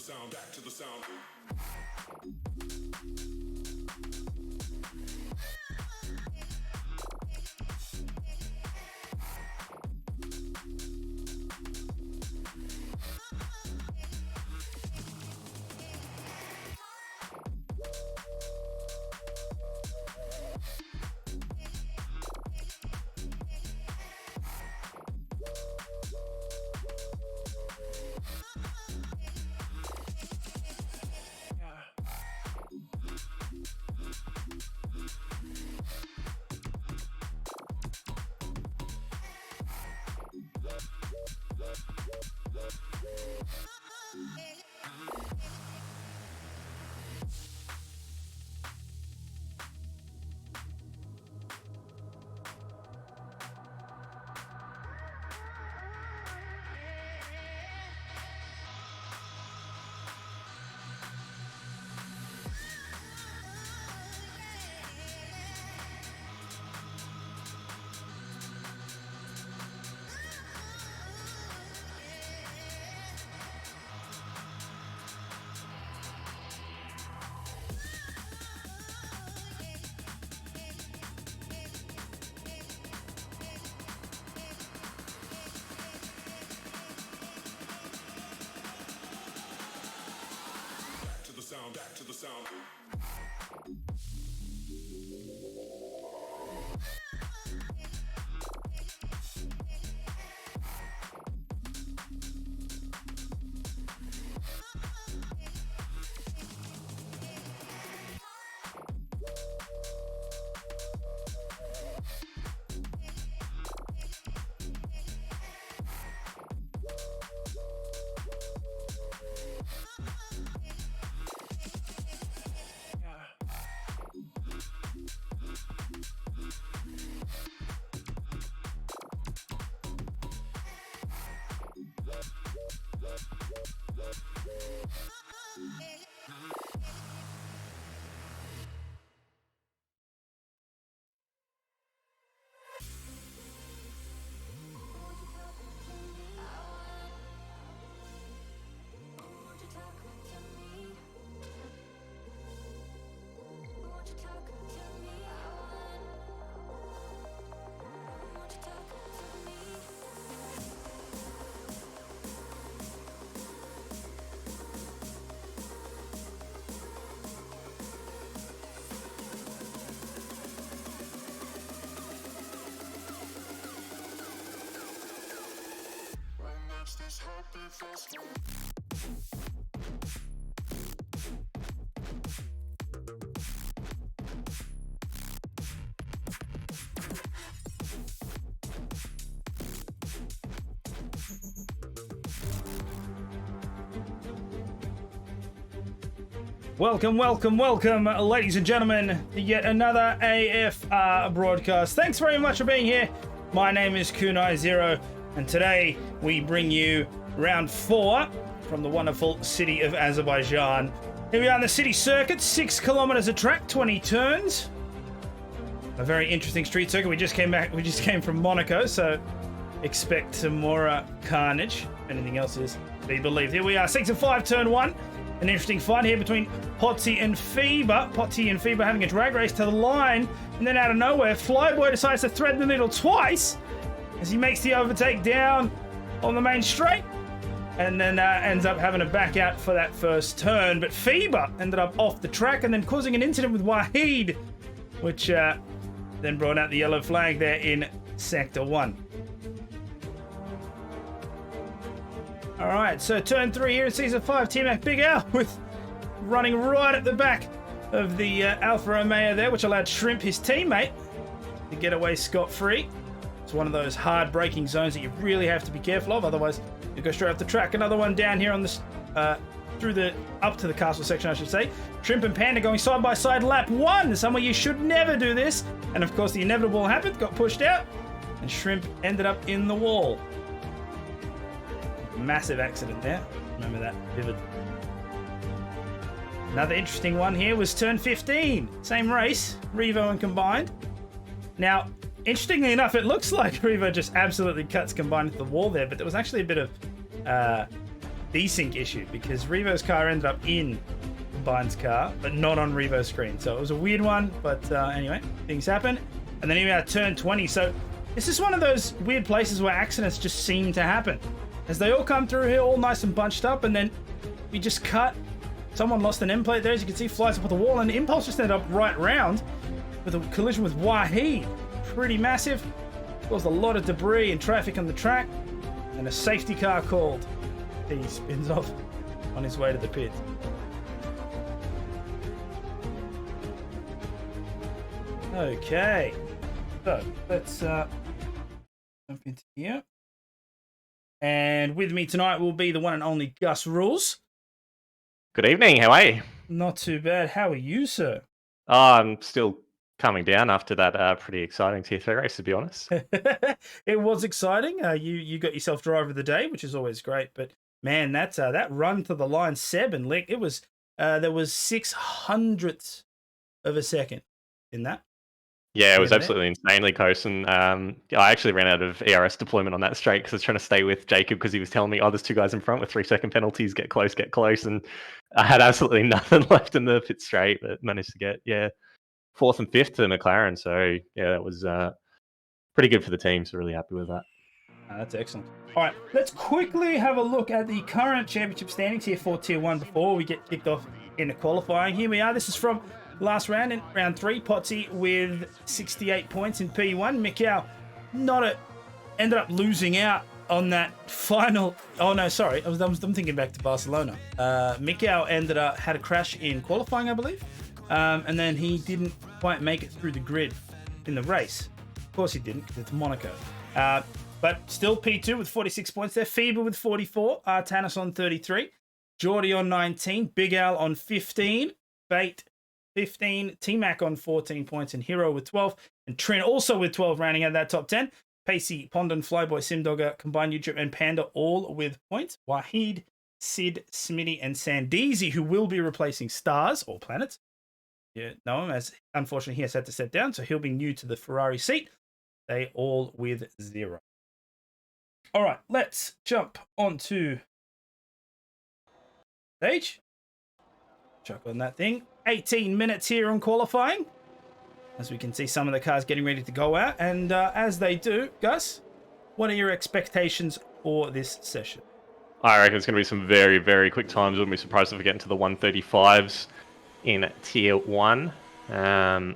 sound, back to the sound. Back to the sound. This happy festival. Welcome, ladies and gentlemen, to yet another AFR broadcast. Thanks very much for being here. My name is Kunai Zero. And today we bring you round 4 from the wonderful city of Azerbaijan. Here we are on the city circuit, 6 kilometers of track, 20 turns. A very interesting street circuit. We just came from Monaco, so expect some more carnage. Anything else is to be believed. Here we are, 6 and 5, turn 1. An interesting fight here between Potsy and Fever. Potsy and Fever having a drag race to the line, and then out of nowhere, Flyboy decides to thread the needle twice as he makes the overtake down on the main straight, and then ends up having to back out for that first turn. But Fever ended up off the track and then causing an incident with Wahid, which then brought out the yellow flag there in Sector 1. All right, so turn 3 here in Season 5, T-Mac Big Al with running right at the back of the Alfa Romeo there, which allowed Shrimp, his teammate, to get away scot-free. It's one of those hard braking zones that you really have to be careful of, otherwise you go straight off the track. Another one down here on this, up to the castle section, I should say. Shrimp and Panda going side by side, lap 1. Somewhere you should never do this. And of course the inevitable happened, got pushed out, and Shrimp ended up in the wall. Massive accident there. Remember that vivid. Another interesting one here was turn 15. Same race, Revo and Combined. Now, interestingly enough, it looks like Revo just absolutely cuts Combined into the wall there, but there was actually a bit of desync issue because Revo's car ended up in Combined's car, but not on Revo's screen. So it was a weird one, but anyway, things happen. And then here we are, turn 20. So this is one of those weird places where accidents just seem to happen. As they all come through here, all nice and bunched up, and then we just cut. Someone lost an end plate there, as you can see, flies up at the wall, and Impulse just ended up right round with a collision with Wahid. Pretty massive. Caused a lot of debris and traffic on the track, and a safety car called. He spins off on his way to the pit. Okay, so let's jump into here. And with me tonight will be the one and only Gus Rules. Good evening, how are you? Not too bad. How are you, sir? Oh, I'm still coming down after that pretty exciting Tier 3 race, to be honest. It was exciting. You got yourself driver of the day, which is always great. But man, that run to the line, Seb and Lick, it was there was 600ths of a second in that. Yeah, it was absolutely insanely close. And I actually ran out of ERS deployment on that straight because I was trying to stay with Jacob because he was telling me, oh, there's 2 guys in front with 3-second penalties. Get close, get close. And I had absolutely nothing left in the pit straight, but managed to get, 4th and 5th to McLaren. So, yeah, that was pretty good for the team. So, really happy with that. That's excellent. All right, let's quickly have a look at the current championship standings here for Tier 1 before we get kicked off into qualifying. Here we are. This is from last round, in round 3, Potsy with 68 points in P1. Mikau ended up losing out on that final. Oh no, sorry, I'm thinking back to Barcelona. Mikau had a crash in qualifying, I believe, and then he didn't quite make it through the grid in the race. Of course he didn't, because it's Monaco. But still P2 with 46 points there. Fever with 44. Tanis on 33. Geordie on 19. Big Al on 15. Bait 15, T-Mac on 14 points, and Hero with 12, and Trin also with 12, rounding out that top 10. Pacey, Pondon, Flyboy, Simdogger, Combined YouTube, and Panda all with points. Wahid, Sid, Smitty, and Sandeezy, who will be replacing Stars, or Planets. You know him, as unfortunately he has had to step down, so he'll be new to the Ferrari seat. They all with 0. All right, let's jump onto stage. Chuck on that thing. 18 minutes here on qualifying. As we can see, some of the cars getting ready to go out. And as they do, Gus, what are your expectations for this session? I reckon it's going to be some very, very quick times. Wouldn't be surprised if we get into the 135s in Tier 1. I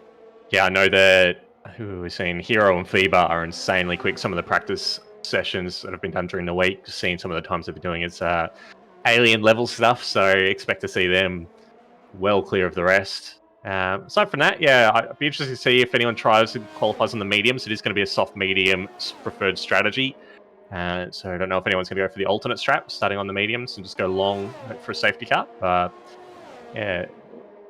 know that who we've seen, Hero and FIBA are insanely quick. Some of the practice sessions that have been done during the week, just seeing some of the times they've been doing it's alien level stuff. So expect to see them well clear of the rest. Aside from that, I'd be interested to see if anyone tries to qualifies on the mediums. It is going to be a soft medium preferred strategy. So I don't know if anyone's going to go for the alternate strap, starting on the mediums and just go long for a safety car. But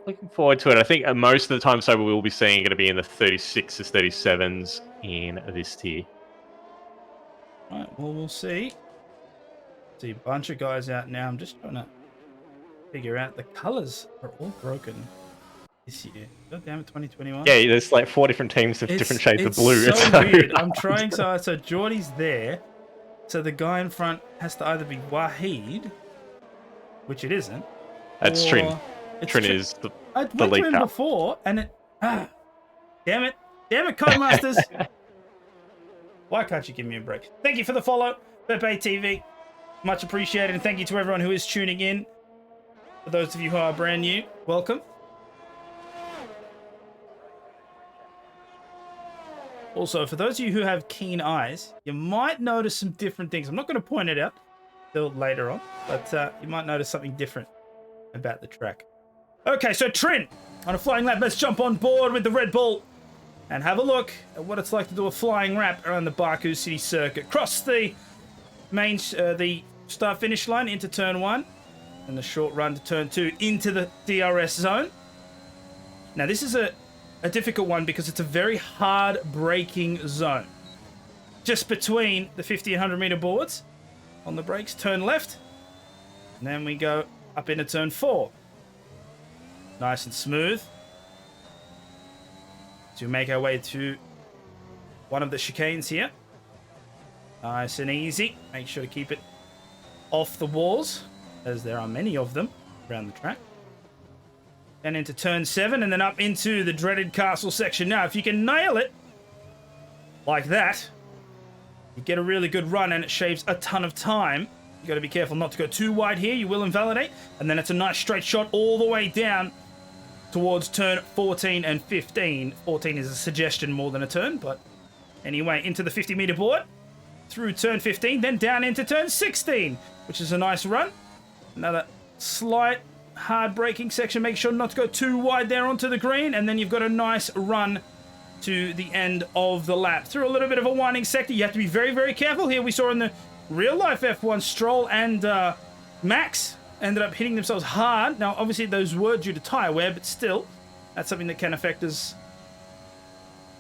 looking forward to it. I think most of the time, so we will be seeing going to be in the 36s, 37s in this tier. All right, well, we'll see. See a bunch of guys out now. I'm just trying to figure out the colors are all broken this year. God damn it, 2021. Yeah, there's like 4 different teams with different shades of blue. It's so weird. I'm trying. So Geordie's there. So the guy in front has to either be Wahid, which it isn't. That's Trin. Trin is the lead car. Before, and it. Damn it, Codemasters. Why can't you give me a break? Thank you for the follow, Pepe TV. Much appreciated, and thank you to everyone who is tuning in. For those of you who are brand new, welcome. Also, for those of you who have keen eyes, you might notice some different things. I'm not going to point it out till later on, but you might notice something different about the track. Okay, so Trin, on a flying lap, let's jump on board with the Red Bull and have a look at what it's like to do a flying wrap around the Baku City Circuit. Cross the main, the start-finish line into turn 1. And the short run to turn 2 into the DRS zone. Now, this is a difficult one because it's a very hard braking zone. Just between the 50 and 100 meter boards. On the brakes, turn left. And then we go up into turn 4. Nice and smooth. So we make our way to one of the chicanes here. Nice and easy. Make sure to keep it off the walls. as there are many of them around the track. And into turn 7, and then up into the dreaded castle section. Now, if you can nail it like that, you get a really good run, and it shaves a ton of time. You got to be careful not to go too wide here. You will invalidate. And then it's a nice straight shot all the way down towards turn 14 and 15. 14 is a suggestion more than a turn, but anyway, into the 50-meter board, through turn 15, then down into turn 16, which is a nice run. Another slight hard braking section. Make sure not to go too wide there onto the green, and then you've got a nice run to the end of the lap. Through a little bit of a winding sector, you have to be very, very careful here. We saw in the real-life F1, Stroll and Max ended up hitting themselves hard. Now, obviously, those were due to tyre wear, but still, that's something that can affect us.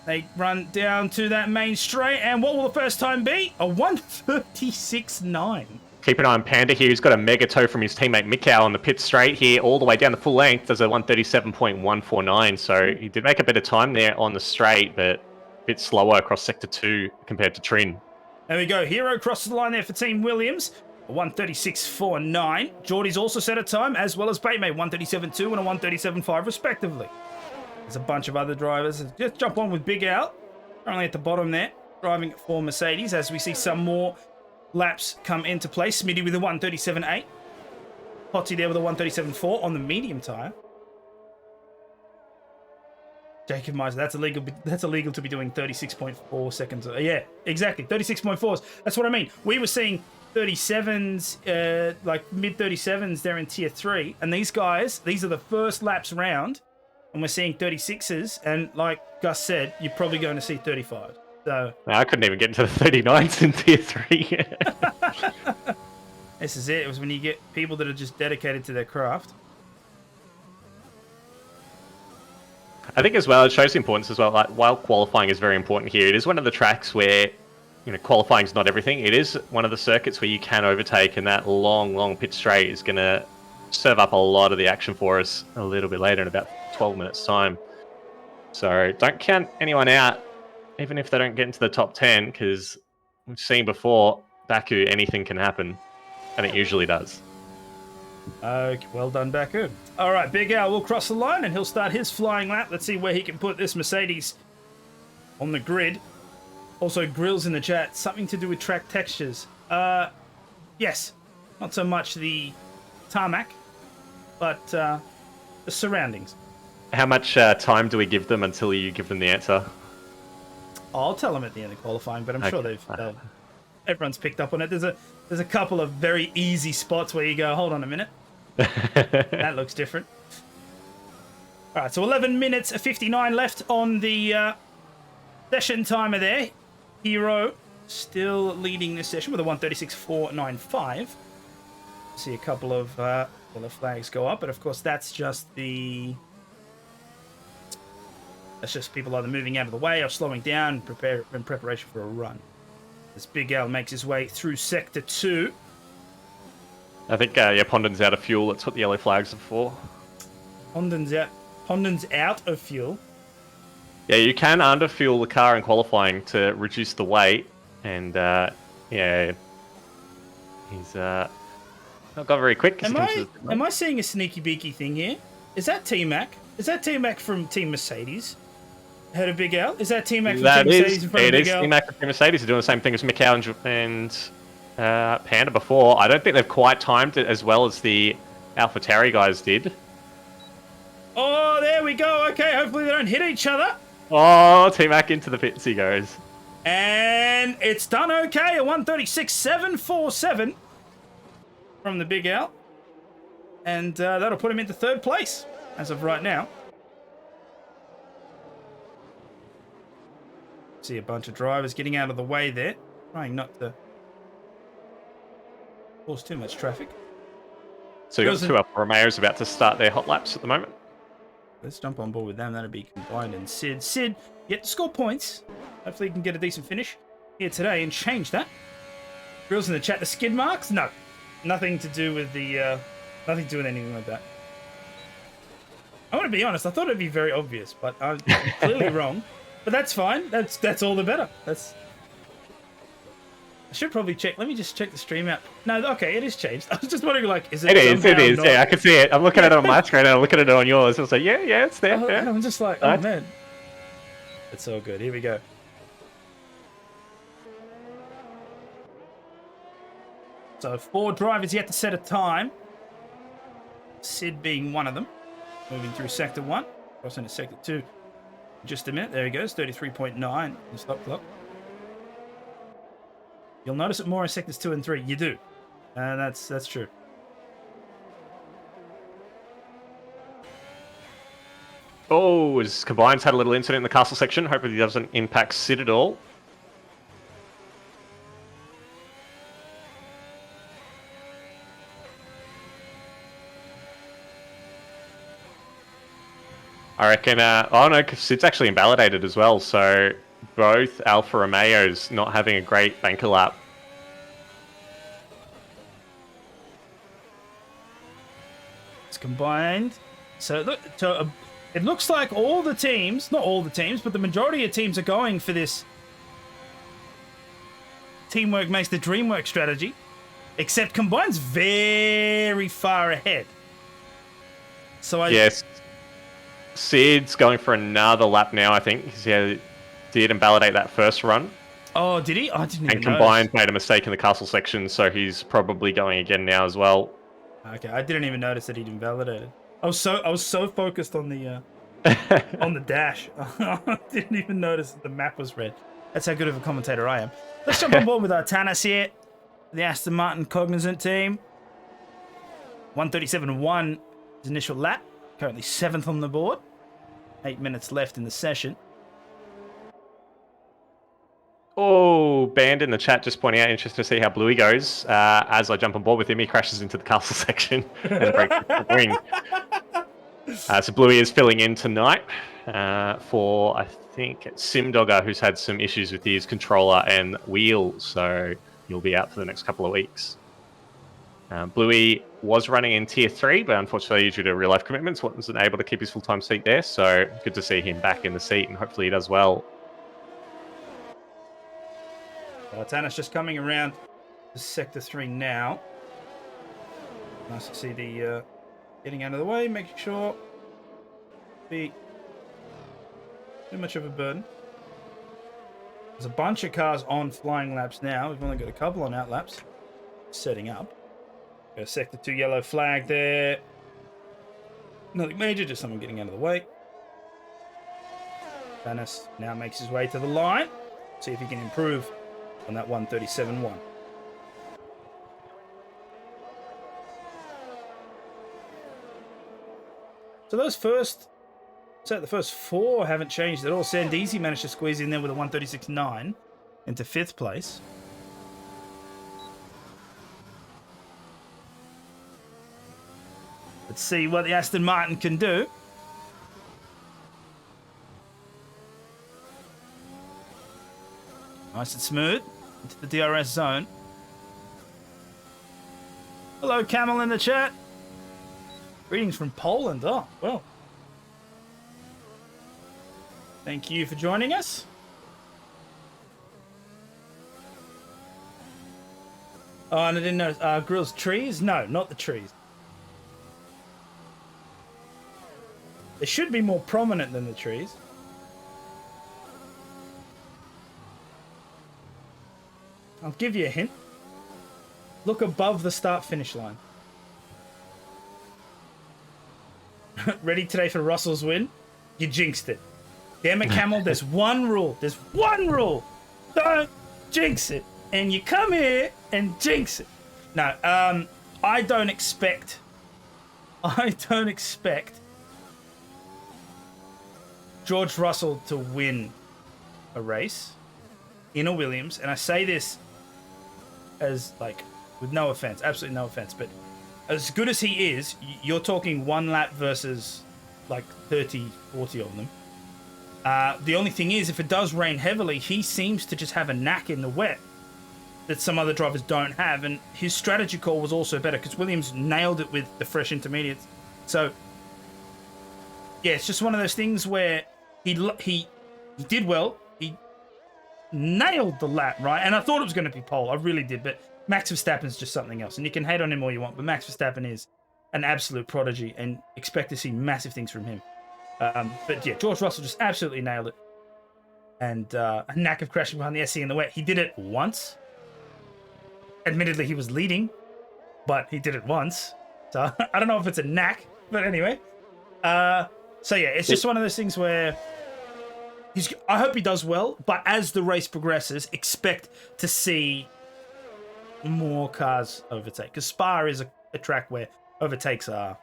They run down to that main straight, and what will the first time be? A 1:36.9. Keep an eye on Panda here. He's got a mega tow from his teammate Mikau on the pit straight here, all the way down the full length. Does a 1:37.149. So he did make a bit of time there on the straight, but a bit slower across sector 2 compared to Trin. There we go. Hero crosses the line there for Team Williams. A 1:36.49. Geordie's also set a time, as well as Batemate, 1:37.2 and a 1:37.5 respectively. There's a bunch of other drivers. Just jump on with Big Al, currently at the bottom there, driving for Mercedes, as we see some more laps come into play. Smitty with a 1:37.8. Potsy there with a 1:37.4 on the medium tyre. Jacob Meiser, that's illegal. That's illegal to be doing 36.4 seconds. Yeah, exactly. 36.4s. That's what I mean. We were seeing 37s, like mid 37s there in tier 3, and these guys, these are the first laps round, and we're seeing 36s. And like Gus said, you're probably going to see 35. So I couldn't even get into the 39s in tier 3. This is it. It was when you get people that are just dedicated to their craft. I think as well, it shows the importance as well. Like, while qualifying is very important here, it is one of the tracks where, you know, qualifying is not everything. It is one of the circuits where you can overtake, and that long pit straight is going to serve up a lot of the action for us a little bit later in about 12 minutes time. So don't count anyone out, even if they don't get into the top 10, because we've seen before, Baku, anything can happen, and it usually does. Okay, well done, Baku. All right, Big Al will cross the line, and he'll start his flying lap. Let's see where he can put this Mercedes on the grid. Also, Grills in the chat, something to do with track textures. Yes, not so much the tarmac, but the surroundings. How much time do we give them until you give them the answer? I'll tell them at the end of qualifying, but I'm sure everyone's picked up on it. There's a couple of very easy spots where you go, hold on a minute. That looks different. All right, so 11 minutes 59 left on the session timer there. Hero still leading this session with a 1:36.495. See a couple of yellow flags go up, but of course that's just people either moving out of the way or slowing down in preparation for a run. As Big Al makes his way through Sector 2. I think, Pondon's out of fuel. That's what the yellow flags are for. Pondon's out of fuel. Yeah, you can underfuel the car in qualifying to reduce the weight. And, he's not got very quick. Am I seeing a sneaky beaky thing here? Is that T-Mac? Is that T-Mac from Team Mercedes? Ahead of Big Al? Is that T-Mac from Team Mercedes in front of Big Al? It is T-Mac from Team Mercedes. Are doing the same thing as Mikau and Panda before. I don't think they've quite timed it as well as the AlphaTauri guys did. Oh, there we go. Okay, hopefully they don't hit each other. Oh, T-Mac into the pits he goes. And it's done okay. A 1:36.747 from the Big Al. And that'll put him into third place as of right now. See a bunch of drivers getting out of the way there, trying not to cause too much traffic. So you've got two Alfa Romeos about to start their hot laps at the moment. Let's jump on board with them. That'll be combined and Sid. Sid, yet to score points. Hopefully he can get a decent finish here today and change that. Grills in the chat, the skid marks? No. Nothing to do with nothing to do with anything like that. I want to be honest, I thought it'd be very obvious, but I'm clearly wrong. But that's fine. That's all the better. I should probably check. Let me just check the stream app. No, okay, it is changed. I was just wondering, like, is it? It is. Not... Yeah, I can see it. I'm looking at it on my screen and I'm looking at it on yours. I was like, yeah, it's there. And I'm just like, oh Right. man, it's all good. Here we go. So 4 drivers yet to set a time. Sid being one of them. Moving through sector 1, crossing to sector 2. Just a minute. There he goes. 33.9. The stop clock. You'll notice it more in sectors 2 and 3. You do. And that's true. Oh, his Combines had a little incident in the castle section. Hopefully he doesn't impact Sid at all. I reckon, oh no, because Sid's actually invalidated as well, so both Alfa Romeos not having a great banker lap. It's combined. So look, it looks like all the teams, not all the teams, but the majority of teams are going for this teamwork makes the dream work strategy, except Combine's very far ahead. So Yes. Sid's going for another lap now, I think. He did invalidate that first run. Oh, did he? I didn't even And Combined made a mistake in the castle section, so he's probably going again now as well. Okay, I didn't even notice that he'd invalidated. I was so focused on the on the dash. I didn't even notice that the map was red. That's how good of a commentator I am. Let's jump on board with Tanis here, the Aston Martin Cognizant team. 137.1 his initial lap. Currently 7th on the board. 8 minutes left in the session. Oh, Band in the chat just pointing out, interested to see how Bluey goes. As I jump on board with him, he crashes into the castle section and breaks the ring. So Bluey is filling in tonight for, I think, Simdogger, who's had some issues with his controller and wheel, so he'll be out for the next couple of weeks. Bluey was running in Tier 3, but unfortunately, due to real-life commitments, wasn't able to keep his full-time seat there, so good to see him back in the seat, and hopefully he does well. Tanis just coming around to Sector 3 now. Nice to see the getting out of the way, making sure be too much of a burden. There's a bunch of cars on flying laps now. We've only got a couple on out laps. Setting up. Got a Sector 2 yellow flag there. Nothing major, just someone getting out of the way. Tanis now makes his way to the line. See if he can improve on that 137.1. So the first 4 haven't changed at all. Sandeezy managed to squeeze in there with a 136.9 into 5th place. Let's see what the Aston Martin can do. Nice and smooth into the DRS zone. Hello, Camel in the chat. Greetings from Poland. Oh, well. Thank you for joining us. Oh, and I didn't know. Grill's trees? No, not the trees. They should be more prominent than the trees. I'll give you a hint. Look above the start-finish line. Ready today for Russell's win? You jinxed it. Damn it, Camel, there's one rule. There's one rule. Don't jinx it. And you come here and jinx it. No, I don't expect George Russell to win a race in a Williams. And I say this as, like, with no offense, absolutely no offense, but as good as he is, you're talking one lap versus like 30, 40 of them. The only thing is, if it does rain heavily, he seems to just have a knack in the wet that some other drivers don't have, and his strategy call was also better because Williams nailed it with the fresh intermediates. So yeah, it's just one of those things where he did well. nailed the lap, right? And I thought it was going to be pole. I really did. But Max Verstappen's just something else. And you can hate on him all you want, but Max Verstappen is an absolute prodigy and expect to see massive things from him. But yeah, George Russell just absolutely nailed it. And a knack of crashing behind the SC in the wet. He did it once. Admittedly, he was leading, but he did it once. So I don't know if it's a knack, but anyway. So yeah, it's just one of those things where I hope he does well, but as the race progresses, expect to see more cars overtake. Because Spa is a track where overtakes are.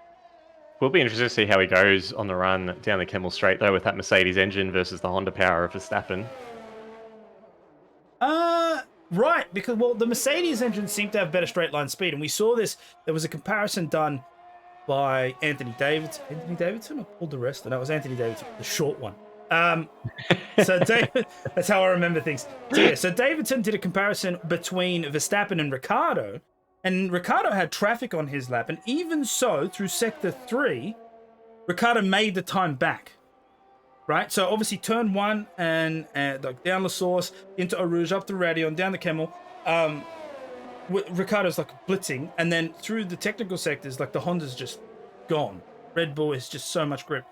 We'll be interested to see how he goes on the run down the Kemmel Straight, though, with that Mercedes engine versus the Honda power of Verstappen. Right, because, well, the Mercedes engine seemed to have better straight line speed, and we saw this. There was a comparison done by Anthony Davidson. Anthony Davidson or Paul di Resta? No, it was Anthony Davidson, the short one. So David, that's how I remember things. So yeah, so Davidson did a comparison between Verstappen and Ricciardo, and Ricciardo had traffic on his lap, and even so, through sector 3, Ricciardo made the time back. Right, so obviously turn 1 and like down La Source into Eau Rouge, up the Radion, down the Kemmel. Ricciardo's like blitzing, and then through the technical sectors, like the Honda's just gone. Red Bull is just so much grip.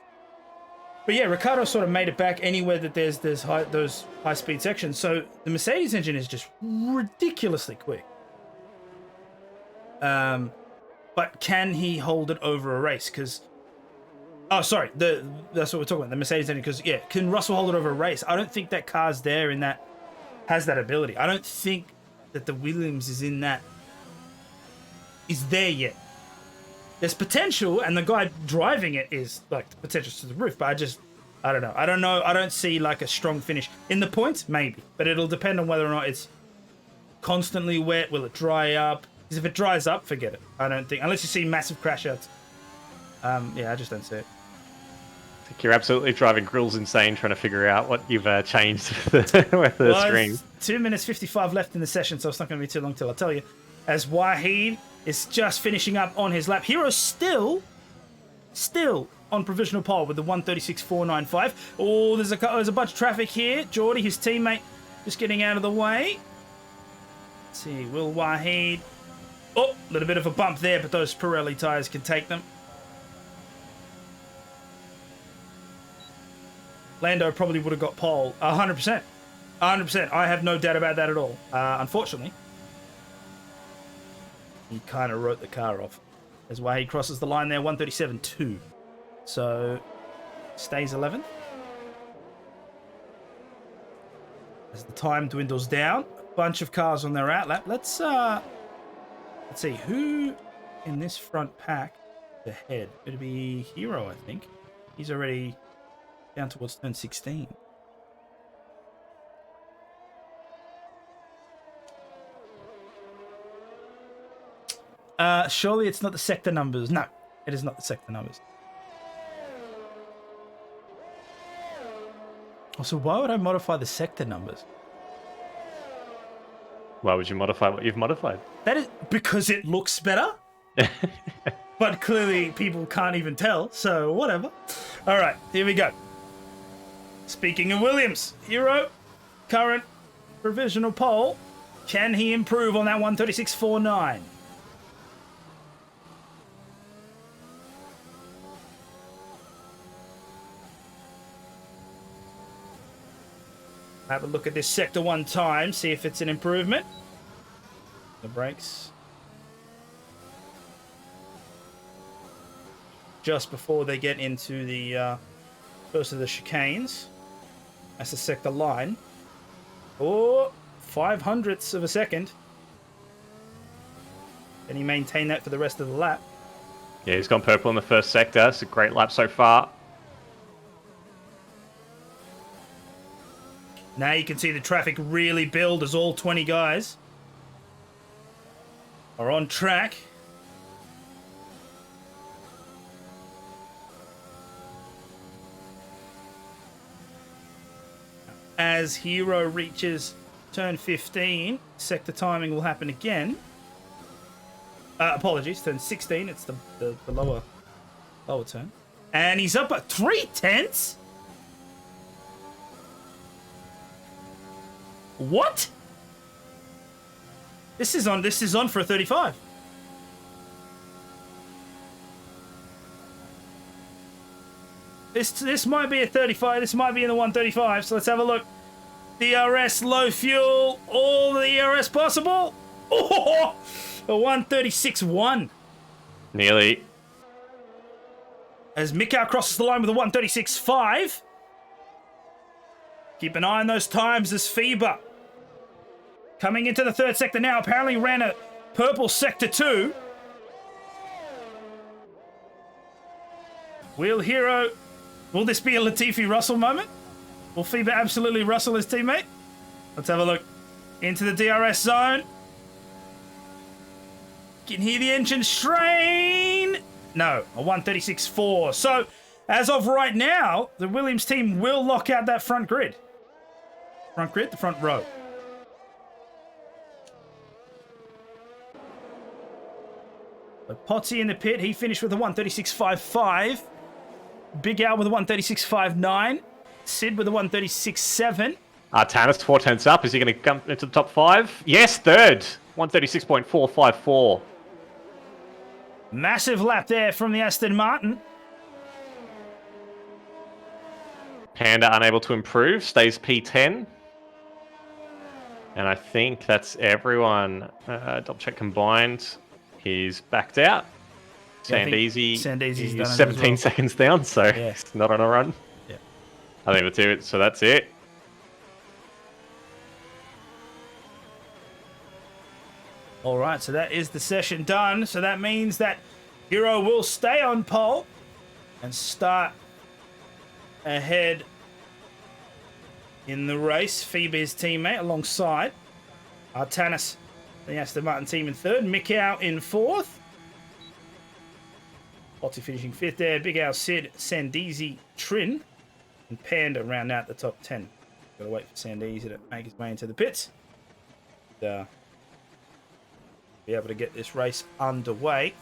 But yeah, Ricciardo sort of made it back anywhere that there's those high speed sections. So the Mercedes engine is just ridiculously quick. But can he hold it over a race? Because that's what we're talking about, the Mercedes engine. Because yeah, can Russell hold it over a race? I don't think that car's there in that has that ability. I don't think that the Williams is there yet. There's potential, and the guy driving it is like the potential to the roof. But I don't know. I don't see like a strong finish in the points, maybe, but it'll depend on whether or not it's constantly wet. Will it dry up? Because if it dries up, forget it. I don't think, unless you see massive crash outs. Yeah, I just don't see it. I think you're absolutely driving Grills insane trying to figure out what you've changed with the screen. 2 minutes 55 left in the session, so it's not going to be too long till I tell you. As Wahid is just finishing up on his lap. Hero's still on provisional pole with the 136.495. Oh, there's a bunch of traffic here. Geordie, his teammate, just getting out of the way. Let's see, will Wahid... Oh, a little bit of a bump there, but those Pirelli tyres can take them. Lando probably would have got pole. 100%. 100%. I have no doubt about that at all. Unfortunately, he kind of wrote the car off. As Wahid crosses the line there, 137.2. So, stays 11th. As the time dwindles down, a bunch of cars on their outlap. Let's see who in this front pack ahead. It'll be Hero, I think. He's already down towards turn 16. Surely it's not the sector numbers. No, it is not the sector numbers. Also, why would I modify the sector numbers? Why would you modify what you've modified? That is because it looks better. But clearly people can't even tell, so whatever. All right, here we go. Speaking of Williams, Hero, current provisional pole. Can he improve on that 136.49? Have a look at this sector one time, see if it's an improvement. The brakes. Just before they get into the first of the chicanes. That's the sector line. Oh, 0.05 of a second. Can he maintain that for the rest of the lap? Yeah, he's gone purple in the first sector. It's a great lap so far. Now you can see the traffic really build as all 20 guys are on track. As Hero reaches turn 15, sector timing will happen again. Apologies, turn 16. It's the lower turn. And he's up at 0.3. What? This is on for a 35. This might be a 35. This might be in the 135. So let's have a look. DRS, low fuel, all the ERS possible. Oh, a 136.1. Nearly. As Mikau crosses the line with a 136.5. Keep an eye on those times as FIBA coming into the third sector now. Apparently ran a purple sector 2. Will this be a Latifi Russell moment? Will FIBA absolutely Russell his teammate? Let's have a look. Into the DRS zone. Can hear the engine strain. No, a 136.4. So, as of right now, the Williams team will lock out that front grid. Front grid, the front row. But Potsy in the pit, he finished with a 136.55. Big Al with a 136.59. Sid with a 136.7. Tanis 4 tenths up. Is he going to come into the top 5? Yes, third. 136.454. Massive lap there from the Aston Martin. Panda unable to improve. Stays P10. And I think that's everyone. Double check combined. He's backed out. Sandeezy's done it 17 well. seconds down, so Yeah. he's not on a run. Yeah. I think that's it. So that's it. All right, so that is the session done. So that means that Hero will stay on pole and start ahead in the race. FIBA, his teammate, alongside Artanis, the Aston Martin team in third. Mikau in fourth. Potsy finishing fifth there. Big Al, Sid, Sandeezy, Trin, and Panda round out the top 10. Got to wait for Sandeezy to make his way into the pits. Be able to get this race underway.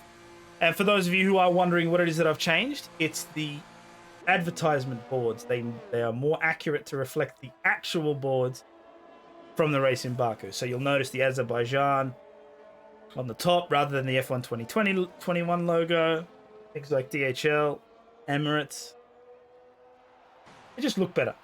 And for those of you who are wondering what it is that I've changed, it's the advertisement boards. They are more accurate to reflect the actual boards from the race in Baku. So you'll notice the Azerbaijan on the top rather than the F1 2021 logo. Things like DHL, Emirates. They just look better.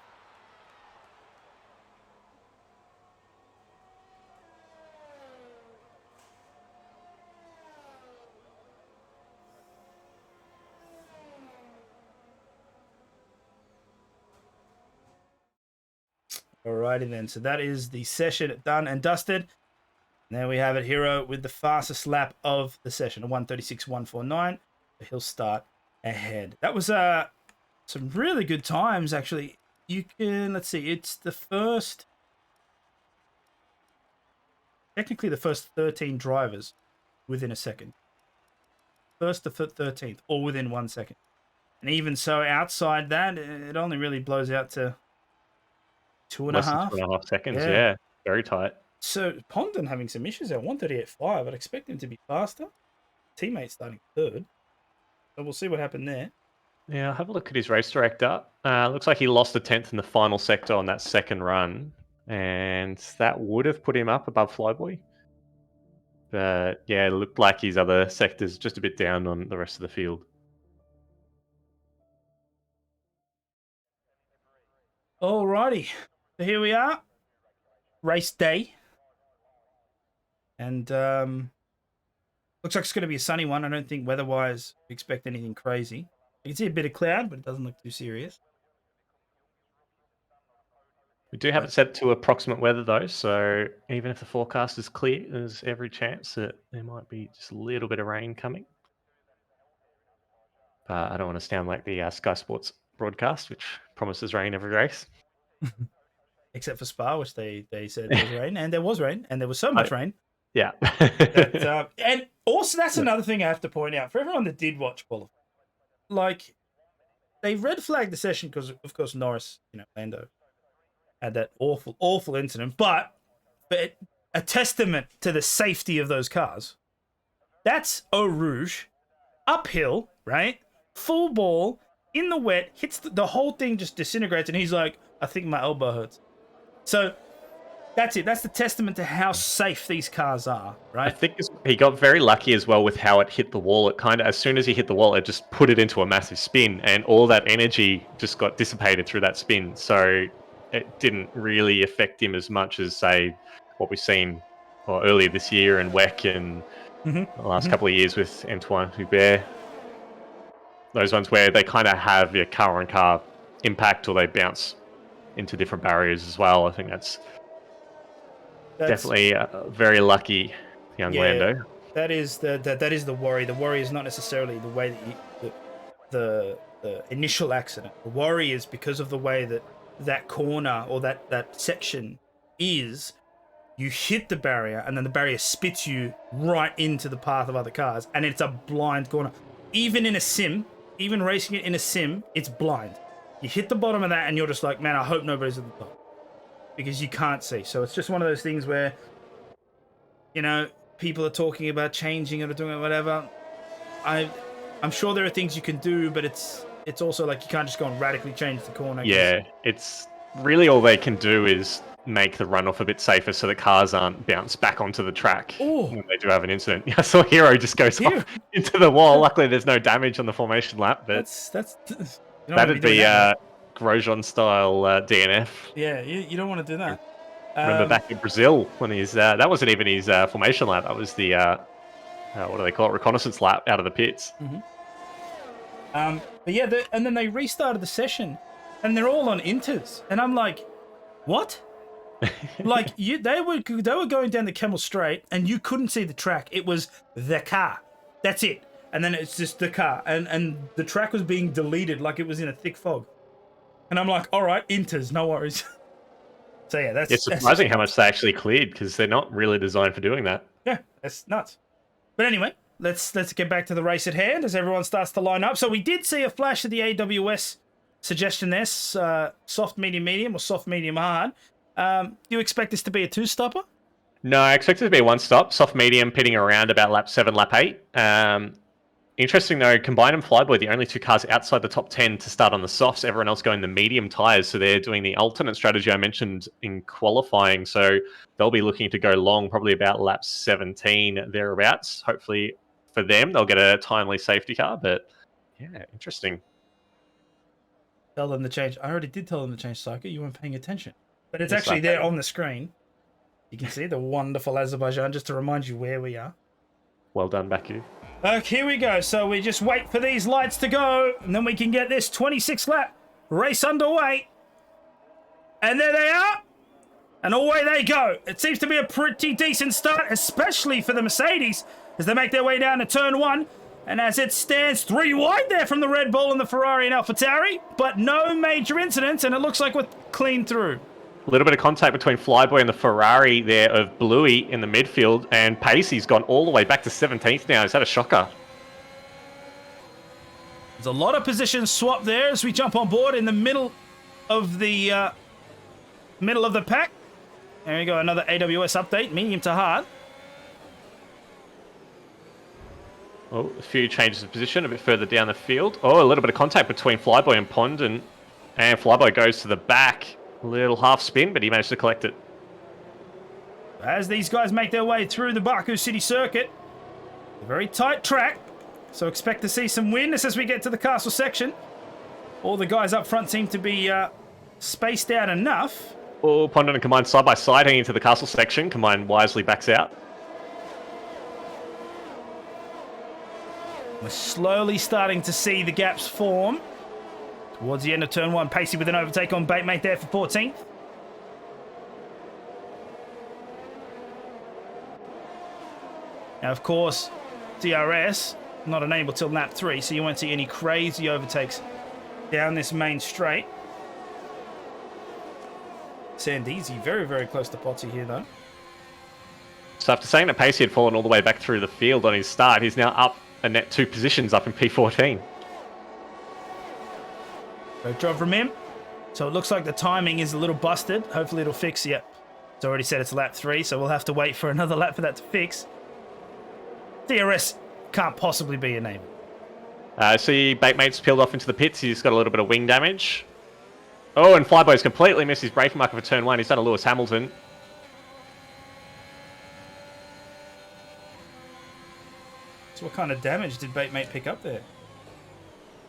Alrighty then, so that is the session done and dusted. There we have it, Hero with the fastest lap of the session, a 136.149. He'll start ahead. That was some really good times, actually. You can, let's see, it's the first, technically the first 13 drivers within a second. First to 13th, all within 1 second. And even so, outside that, it only really blows out to 2.5. Less than 2.5 seconds, yeah. Very tight. So Pondon having some issues at 138.5. I'd expect him to be faster. Teammate starting third. So we'll see what happened there. Yeah, I'll have a look at his race director. Looks like he lost a 10th in the final sector on that second run. And that would have put him up above Flyboy. But yeah, it looked like his other sectors just a bit down on the rest of the field. Alrighty. So here we are. Race day. And looks like it's going to be a sunny one. I don't think weather-wise we expect anything crazy. You can see a bit of cloud, but it doesn't look too serious. We do have it set to approximate weather, though, so even if the forecast is clear, there's every chance that there might be just a little bit of rain coming. But I don't want to sound like the Sky Sports broadcast, which promises rain every race. Except for Spa, which they said there was rain, and there was rain, and there was so much rain. Yeah. And also, that's another thing I have to point out for everyone that did watch qualifying. Like, they red flagged the session because, of course, Norris, Lando had that awful incident. But a testament to the safety of those cars. That's Eau Rouge, uphill, right? Full ball, in the wet, hits the whole thing just disintegrates, and he's like, I think my elbow hurts. So, That's it. That's the testament to how safe these cars are, I right? think he got very lucky as well with how it hit the wall. It kind of, as soon as he hit the wall, it just put it into a massive spin, and all that energy just got dissipated through that spin. So it didn't really affect him as much as, say, what we've seen earlier this year and WEC and the last couple of years with Antoine Hubert. Those ones where they kind of have your car-on-car impact, or they bounce into different barriers as well. I think that's definitely very lucky, young Lando. That is the worry. The worry is not necessarily the way that the initial accident. The worry is because of the way that corner or that section is. You hit the barrier, and then the barrier spits you right into the path of other cars, and it's a blind corner. Even in a sim, even racing it in a sim, it's blind. You hit the bottom of that, and you're just like, man, I hope nobody's at the top, because you can't see. So it's just one of those things where, you know, people are talking about changing it or doing whatever. I'm sure there are things you can do, but it's also like you can't just go and radically change the corner. Yeah, it's really all they can do is make the runoff a bit safer so the cars aren't bounced back onto the track when they do have an incident. I saw Hero just goes off into the wall. Luckily, there's no damage on the formation lap, but that'd be Grosjean style DNF. Yeah, you don't want to do that. Remember back in Brazil when he's that wasn't even his formation lap. That was the what do they call it? Reconnaissance lap out of the pits. But yeah, and then they restarted the session, and they're all on inters, and I'm like, what? Like they were going down the Camel Straight, and you couldn't see the track. It was the car. That's it. And then it's just the car, and the track was being deleted like it was in a thick fog. And I'm like, all right, inters, no worries. So yeah, it's surprising how much they actually cleared, because they're not really designed for doing that. Yeah, that's nuts. But anyway, let's get back to the race at hand as everyone starts to line up. So we did see a flash of the AWS suggestion there, soft, medium, medium, or soft, medium, hard. Do you expect this to be a two-stopper? No, I expect it to be a one-stop. Soft, medium, pitting around about lap 7, lap 8. Interesting though, Combine and Flyboy, the only two cars outside the top 10 to start on the softs, everyone else going the medium tyres, so they're doing the alternate strategy I mentioned in qualifying, so they'll be looking to go long, probably about lap 17, thereabouts. Hopefully for them, they'll get a timely safety car, but yeah, interesting. Tell them to change. I already did tell them to change Psycho, you weren't paying attention. But it's actually there on the screen. You can see the wonderful Azerbaijan, just to remind you where we are. Well done, Baku. Okay, here we go. So we just wait for these lights to go, and then we can get this 26 lap race underway. And there they are. And away they go. It seems to be a pretty decent start, especially for the Mercedes, as they make their way down to turn 1. And as it stands 3 wide there from the Red Bull and the Ferrari and AlphaTauri, but no major incidents, and it looks like we're clean through. A little bit of contact between Flyboy and the Ferrari there of Bluey in the midfield, and Pacey's gone all the way back to 17th now. Is that a shocker? There's a lot of positions swapped there as we jump on board in the middle of the pack. There we go, another AWS update, medium to hard. Oh, a few changes of position a bit further down the field. Oh, a little bit of contact between Flyboy and Pondon, and Flyboy goes to the back. A little half spin, but he managed to collect it. As these guys make their way through the Baku City Circuit, a very tight track, so expect to see some wind as we get to the castle section. All the guys up front seem to be spaced out enough. Oh, Pondon and Combine side by side heading into the castle section. Combine wisely backs out. We're slowly starting to see the gaps form. Towards the end of turn 1, Pacey with an overtake on Batemate there for 14th. Now, of course, DRS not enabled till lap 3, so you won't see any crazy overtakes down this main straight. Sandeezy very, very close to Potsy here, though. So after saying that Pacey had fallen all the way back through the field on his start, he's now up a net 2 positions up in P14. Great job from him. So it looks like the timing is a little busted. Hopefully it'll fix. Yep. It's already said it's lap 3, so we'll have to wait for another lap for that to fix. DRS can't possibly be a name. See, Batemate's peeled off into the pits. He's got a little bit of wing damage. Oh, and Flyboy's completely missed his braking marker for turn 1. He's done a Lewis Hamilton. So what kind of damage did Batemate pick up there?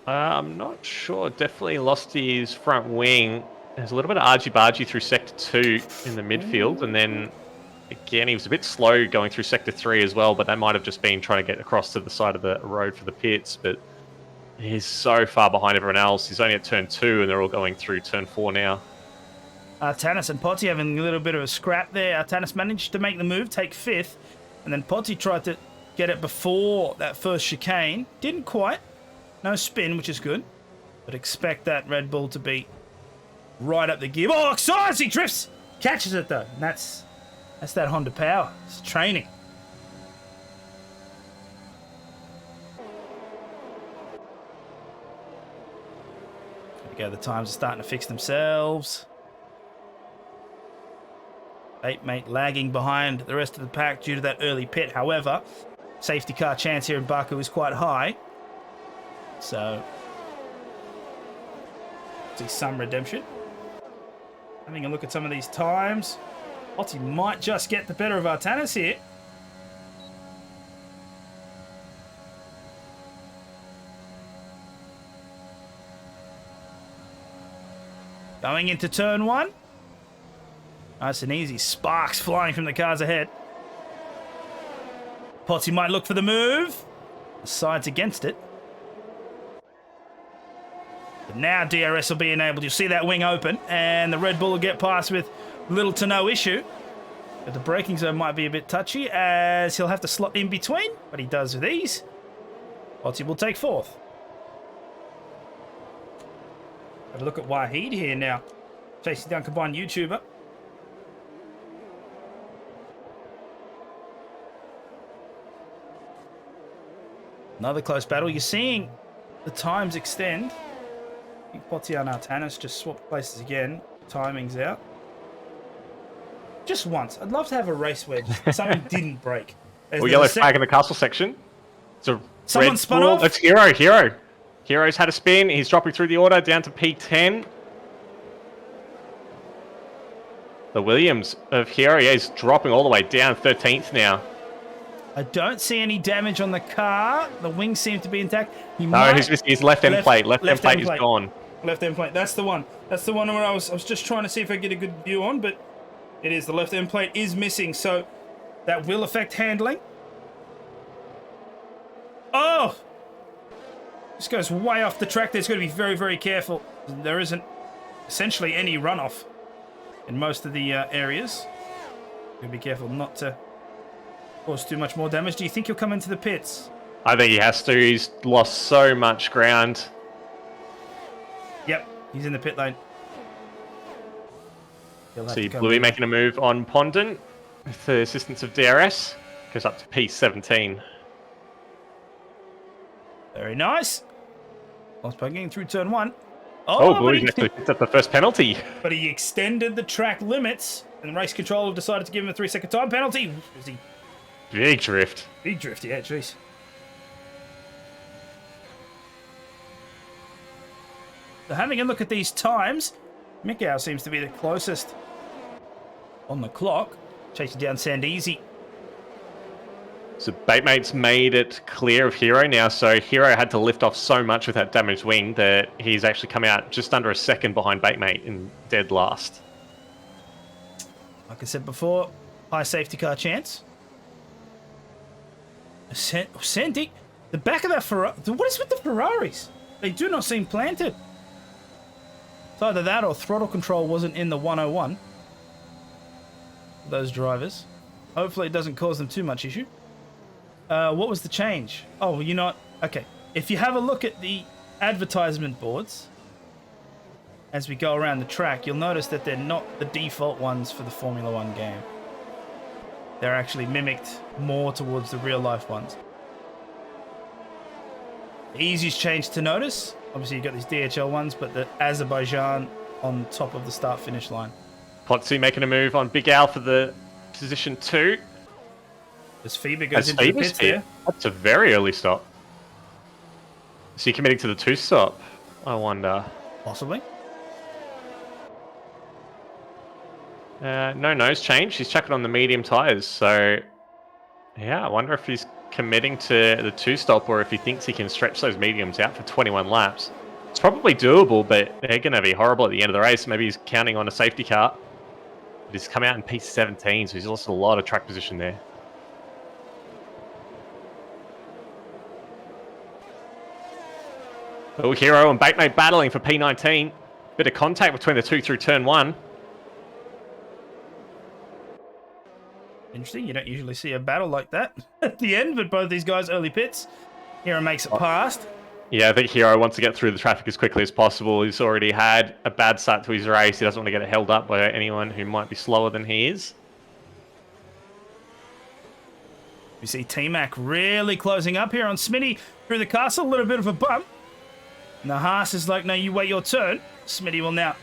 I'm not sure. Definitely lost his front wing. There's a little bit of argy-bargy through Sector 2 in the midfield, and then again, he was a bit slow going through Sector 3 as well, but that might have just been trying to get across to the side of the road for the pits, but he's so far behind everyone else. He's only at turn 2, and they're all going through turn 4 now. Tanis and Potty having a little bit of a scrap there. Tanis managed to make the move, take 5th, and then Potty tried to get it before that first chicane. Didn't quite. No spin, which is good. But expect that Red Bull to be right up the gear. Oh, science! He drifts! Catches it, though. And that's that Honda power. It's training. There we go. The times are starting to fix themselves. Batemate lagging behind the rest of the pack due to that early pit. However, safety car chance here in Baku is quite high. So, see some redemption. Having a look at some of these times. Otty might just get the better of Artanis here. Going into turn 1. Nice and easy. Sparks flying from the cars ahead. Potty might look for the move. The side's against it. But now DRS will be enabled. You'll see that wing open, and the Red Bull will get past with little to no issue. But the braking zone might be a bit touchy, as he'll have to slot in between, but he does with ease. Potty will take 4th. Have a look at Wahid here now. Chasing down combined YouTuber. Another close battle. You're seeing the times extend. I think Potty and Artanis just swapped places again. Timing's out. Just once. I'd love to have a race where something didn't break. Well, yellow flag in the castle section. It's a someone spun off. It's Hero. Hero's had a spin. He's dropping through the order down to P10. The Williams of Hero, yeah, he's dropping all the way down 13th now. I don't see any damage on the car. The wings seem to be intact. He's missing his left end plate. Left end plate is gone. Left end plate. That's the one. That's the one where I was just trying to see if I get a good view on, but it is. The left end plate is missing, so that will affect handling. Oh! This goes way off the track. There's got to be very, very careful. There isn't essentially any runoff in most of the areas. Got to be careful not to cause too much more damage. Do you think he'll come into the pits? I think he has to. He's lost so much ground. Yep, he's in the pit lane. See Bluey making a move on Pondent with the assistance of DRS. Goes up to P17. Very nice. Lost by getting through turn 1. Oh, Bluey actually picked up the first penalty. But he extended the track limits, and the race controller decided to give him a 3-second time penalty. Big drift. Big drift, yeah, jeez. So having a look at these times, Mikau seems to be the closest on the clock. Chasing down Sandeezy. So Batemate's made it clear of Hero now, so Hero had to lift off so much with that damaged wing that he's actually come out just under a second behind Batemate in dead last. Like I said before, high safety car chance. Sandy, the back of that Ferrari. What is with the Ferraris? They do not seem planted. It's either that or throttle control wasn't in the 101. Those drivers. Hopefully it doesn't cause them too much issue. What was the change? Oh, you know what? Okay. If you have a look at the advertisement boards as we go around the track, you'll notice that they're not the default ones for the Formula 1 game. They're actually mimicked more towards the real-life ones. The easiest change to notice, obviously you've got these DHL ones, but the Azerbaijan on top of the start-finish line. Potsi making a move on Big Al for the position 2. As Fever goes into the pits there. That's a very early stop. Is he committing to the 2 stop? I wonder. Possibly. No nose change. He's chucking on the medium tyres. So, yeah, I wonder if he's committing to the two-stop, or if he thinks he can stretch those mediums out for 21 laps. It's probably doable, but they're going to be horrible at the end of the race. Maybe he's counting on a safety car. But he's come out in P17, so he's lost a lot of track position there. Oh, Hero and Batemate battling for P19. Bit of contact between the two through turn 1. Interesting. You don't usually see a battle like that at the end, but both these guys early pits. Hero makes it past. Yeah, I think Hero wants to get through the traffic as quickly as possible. He's already had a bad start to his race. He doesn't want to get it held up by anyone who might be slower than he is. We see T-Mac really closing up here on Smitty through the castle. A little bit of a bump. And the Haas is like, no, you wait your turn. Smitty will now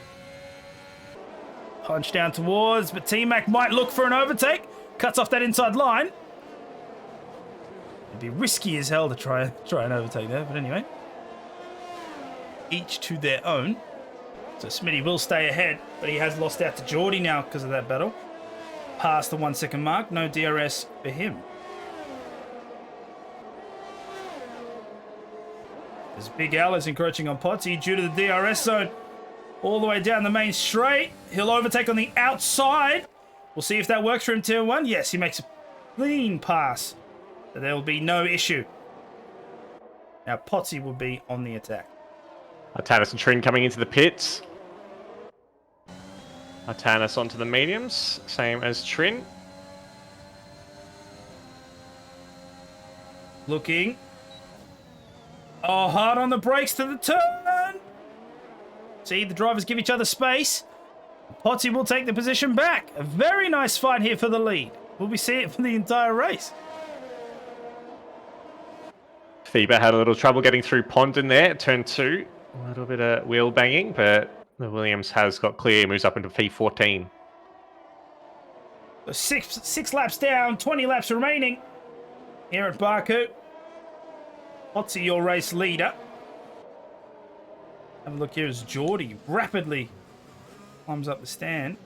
punch down towards, but T-Mac might look for an overtake. Cuts off that inside line. It'd be risky as hell to try and overtake there, but anyway. Each to their own. So Smitty will stay ahead, but he has lost out to Geordie now because of that battle. Past the 1 second mark, no DRS for him. As Big Al is encroaching on Potsy due to the DRS zone. All the way down the main straight. He'll overtake on the outside. We'll see if that works for him, turn 1. Yes, he makes a clean pass. So there will be no issue. Now Potsy will be on the attack. Artanis and Trin coming into the pits. Artanis onto the mediums, same as Trin. Looking. Oh, hard on the brakes to the turn. See, the drivers give each other space. Potsy will take the position back. A very nice fight here for the lead. Will we see it for the entire race? FIBA had a little trouble getting through Pond in there at turn 2. A little bit of wheel banging, but the Williams has got clear, moves up into P14. So six laps down, 20 laps remaining here at Baku. Potsy, your race leader. Have a look here as Geordie rapidly climbs up the stand.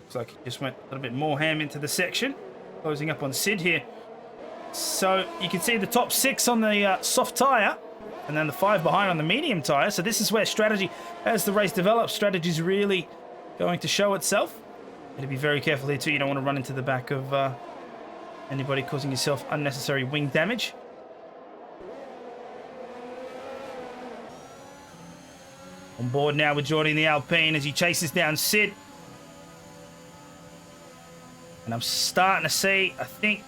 Looks like he just went a little bit more ham into the section. Closing up on Sid here. So you can see the top 6 on the soft tyre. And then the 5 behind on the medium tyre. So this is where strategy, as the race develops, strategy is really going to show itself. You have to be very careful here too. You don't want to run into the back of anybody, causing yourself unnecessary wing damage. On board now with Geordie in the Alpine as he chases down Sid. And I'm starting to see, I think,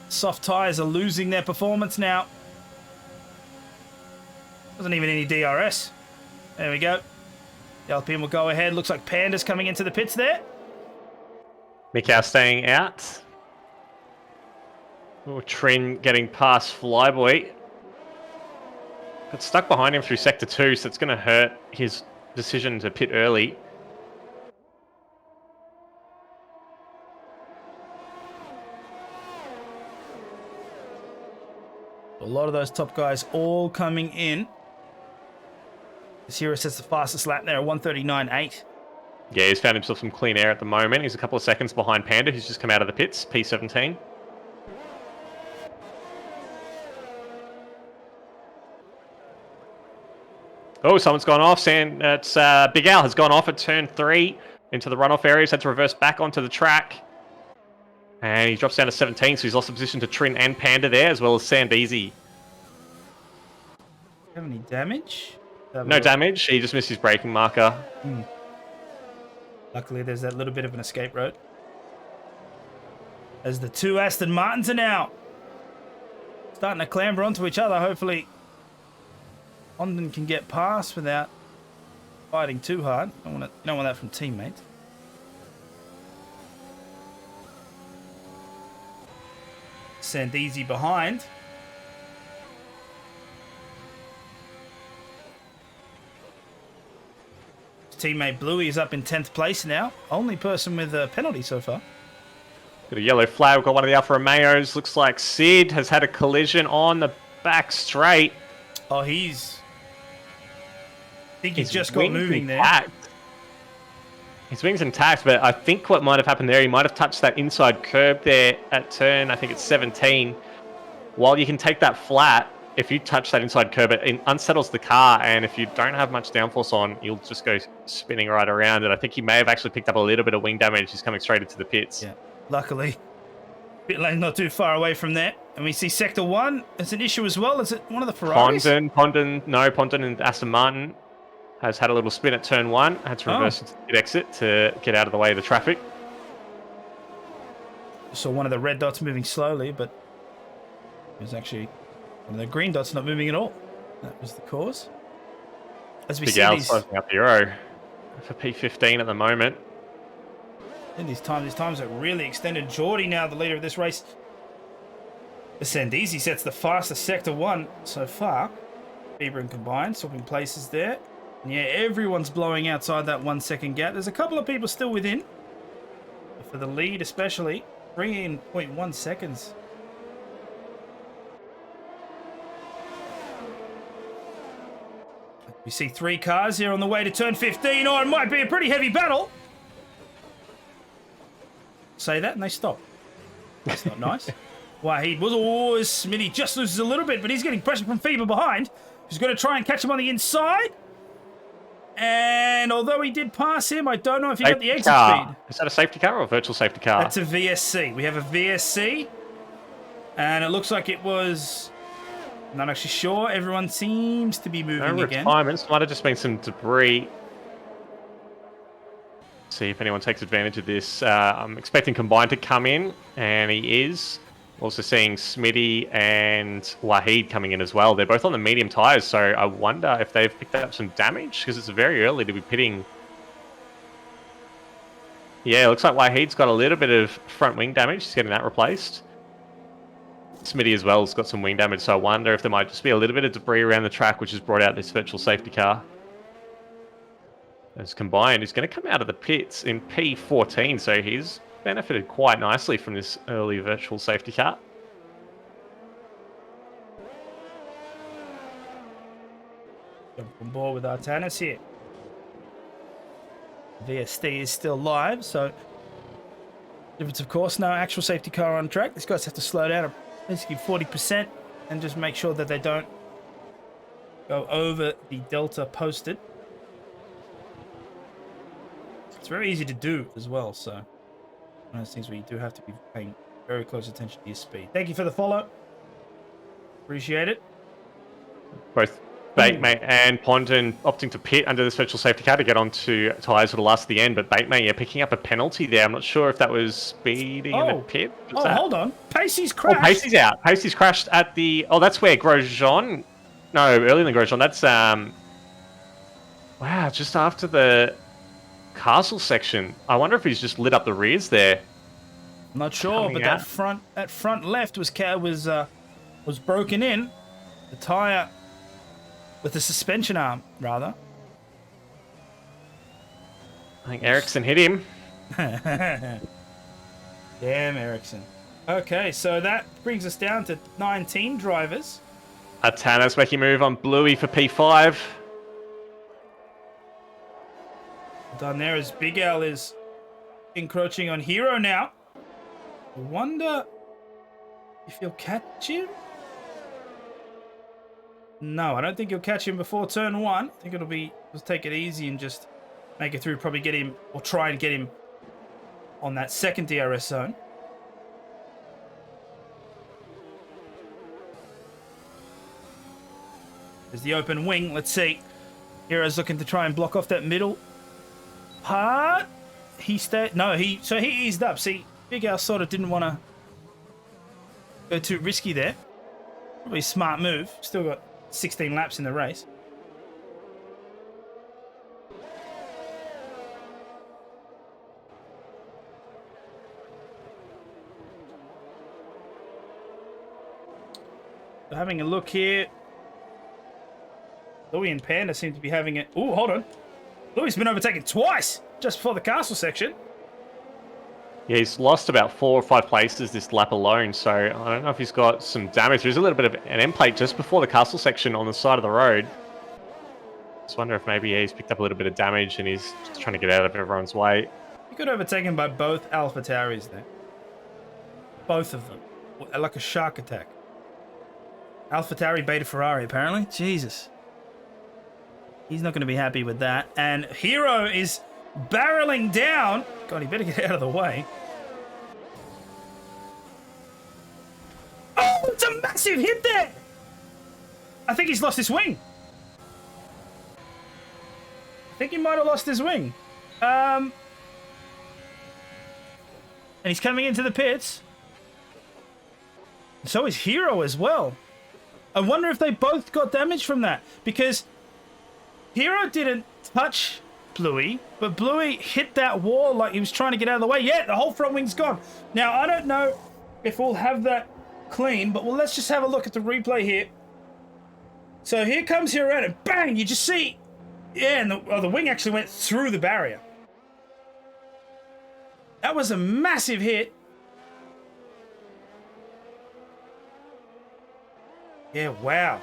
soft tyres are losing their performance now. Wasn't even any DRS. There we go. The Alpine will go ahead. Looks like Panda's coming into the pits there. Mikau staying out. Oh, Trin getting past Flyboy. Got stuck behind him through Sector 2, so it's going to hurt his decision to pit early. A lot of those top guys all coming in. This hero sets the fastest lap there at 1:39.8. Yeah, he's found himself some clean air at the moment. He's a couple of seconds behind Panda, who's just come out of the pits, P17. Oh, someone's gone off. It's Big Al has gone off at turn 3 into the runoff areas. Had to reverse back onto the track. And he drops down to 17, so he's lost the position to Trin and Panda there, as well as Sandeezy. Have any damage? No damage. He just missed his braking marker. Luckily, there's that little bit of an escape road. As the 2 Aston Martins are now starting to clamber onto each other. Hopefully, London can get past without fighting too hard. Don't want that from teammates. Sandeezy behind. His teammate Bluey is up in 10th place now. Only person with a penalty so far. Got a yellow flag. We've got one of the Alfa Romeos. Looks like Sid has had a collision on the back straight. Oh, I think he's just got moving intact. There. His wing's intact, but I think what might have happened there, he might have touched that inside curb there at turn, I think it's 17. while you can take that flat, if you touch that inside curb, it unsettles the car, and if you don't have much downforce on, you'll just go spinning right around. And I think he may have actually picked up a little bit of wing damage. He's coming straight into the pits. Yeah, luckily, pit lane not too far away from there. And we see Sector 1 as an issue as well. Is it one of the Ferraris? Pondon and Aston Martin has had a little spin at turn 1. Had to reverse into the pit exit to get out of the way of the traffic. Saw one of the red dots moving slowly, but it was actually one of the green dots not moving at all. That was the cause. As we see these closing up the Euro for P15 at the moment. in these times are really extended. Geordie now the leader of this race. Ascendeezy sets the fastest Sector 1 so far. Bieber and combined, swapping places there. And yeah, everyone's blowing outside that 1 second gap. There's a couple of people still within. But for the lead especially, bringing in 0.1 seconds. We see 3 cars here on the way to turn 15. Oh, it might be a pretty heavy battle. Say that and they stop. That's not nice. Wahid was always Smitty just loses a little bit, but he's getting pressure from Fever behind. He's going to try and catch him on the inside. And although he did pass him, I don't know if he got the exit speed. Is that a safety car or a virtual safety car? That's a VSC. We have a VSC. And it looks like it was... I'm not actually sure. Everyone seems to be moving again. Retirements. Might have just been some debris. See if anyone takes advantage of this. I'm expecting Combined to come in, and he is. Also seeing Smitty and Wahid coming in as well. They're both on the medium tyres, so I wonder if they've picked up some damage, because it's very early to be pitting. Yeah, it looks like Wahid's got a little bit of front wing damage. He's getting that replaced. Smitty as well has got some wing damage, so I wonder if there might just be a little bit of debris around the track, which has brought out this virtual safety car. As Combined, he's going to come out of the pits in P14, so he's benefited quite nicely from this early virtual safety car. Jump on board with Artanis here. VSD is still live, so difference, of course, no actual safety car on track. These guys have to slow down basically 40% and just make sure that they don't go over the delta posted. It's very easy to do as well, so one of those things where you do have to be paying very close attention to your speed. Thank you for the follow. Appreciate it. Both Batemate and Pondon opting to pit under this virtual safety car to get onto tyres for the last of the end, but Batemate, yeah, picking up a penalty there. I'm not sure if that was speeding in the pit. Hold on. Pacey's crashed. Oh, Pacey's out. Pacey's crashed at the... Oh, that's where Grosjean... No, earlier than Grosjean. That's... Wow, just after the castle section. I wonder if he's just lit up the rears there. I'm not sure, but that front left was broken in. The tyre... With the suspension arm, rather. I think Ericsson hit him. Damn, Ericsson. Okay, so that brings us down to 19 drivers. Atana's making a move on Bluey for P5. Done there as Big L is encroaching on Hero now. I wonder if he'll catch him. No, I don't think he'll catch him before turn 1. I think it'll take it easy and just make it through, probably get him, or try and get him on that second DRS zone. There's the open wing, let's see. Hero's looking to try and block off that middle part. So he eased up. See, Big Al sort of didn't want to go too risky there. Probably a smart move. Still got 16 laps in the race. So having a look here. Louis and Panda seem to be having it. Oh, hold on. Louis been overtaken twice just before the castle section. Yeah, he's lost about 4 or 5 places this lap alone, so I don't know if he's got some damage. There's a little bit of an end plate just before the castle section on the side of the road. Just wonder if maybe he's picked up a little bit of damage and he's just trying to get out of everyone's way. He got overtaken by both Alpha Tauris there. Both of them. Like a shark attack. AlphaTauri Beta Ferrari, apparently. Jesus. He's not going to be happy with that. And Hero is barreling down. God, he better get out of the way. Oh, it's a massive hit there. I think he's lost his wing. I think he might have lost his wing. And he's coming into the pits. So is Hero as well. I wonder if they both got damage from that. Because Hero didn't touch Bluey, but Bluey hit that wall like he was trying to get out of the way. Yeah, the whole front wing's gone. Now, I don't know if we'll have that clean, but well, let's just have a look at the replay here. So here comes Hero and bang, you just see. Yeah, and the wing actually went through the barrier. That was a massive hit. Yeah, wow.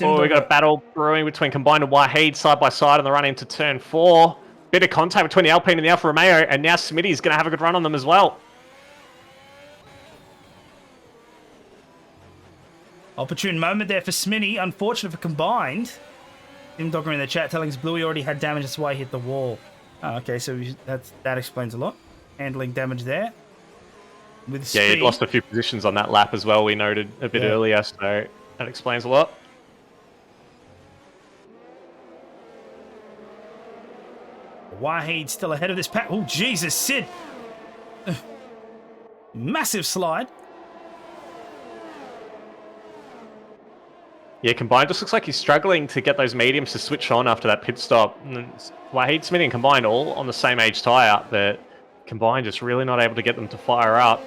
Oh, we got a battle brewing between Combined and Wahid side by side on the run into turn 4. Bit of contact between the Alpine and the Alfa Romeo, and now Smitty's going to have a good run on them as well. Opportune moment there for Smitty. Unfortunate for Combined. Tim Dogger in the chat telling us Bluey already had damage, that's why he hit the wall. Oh, okay, so that explains a lot. Handling damage there. With speed. Yeah, he'd lost a few positions on that lap as well, we noted a bit earlier, so that explains a lot. Wahid still ahead of this pack. Oh, Jesus, Sid. Massive slide. Yeah, Combined just looks like he's struggling to get those mediums to switch on after that pit stop. Wahid, Smitty and Combined all on the same age tyre, but Combined just really not able to get them to fire up.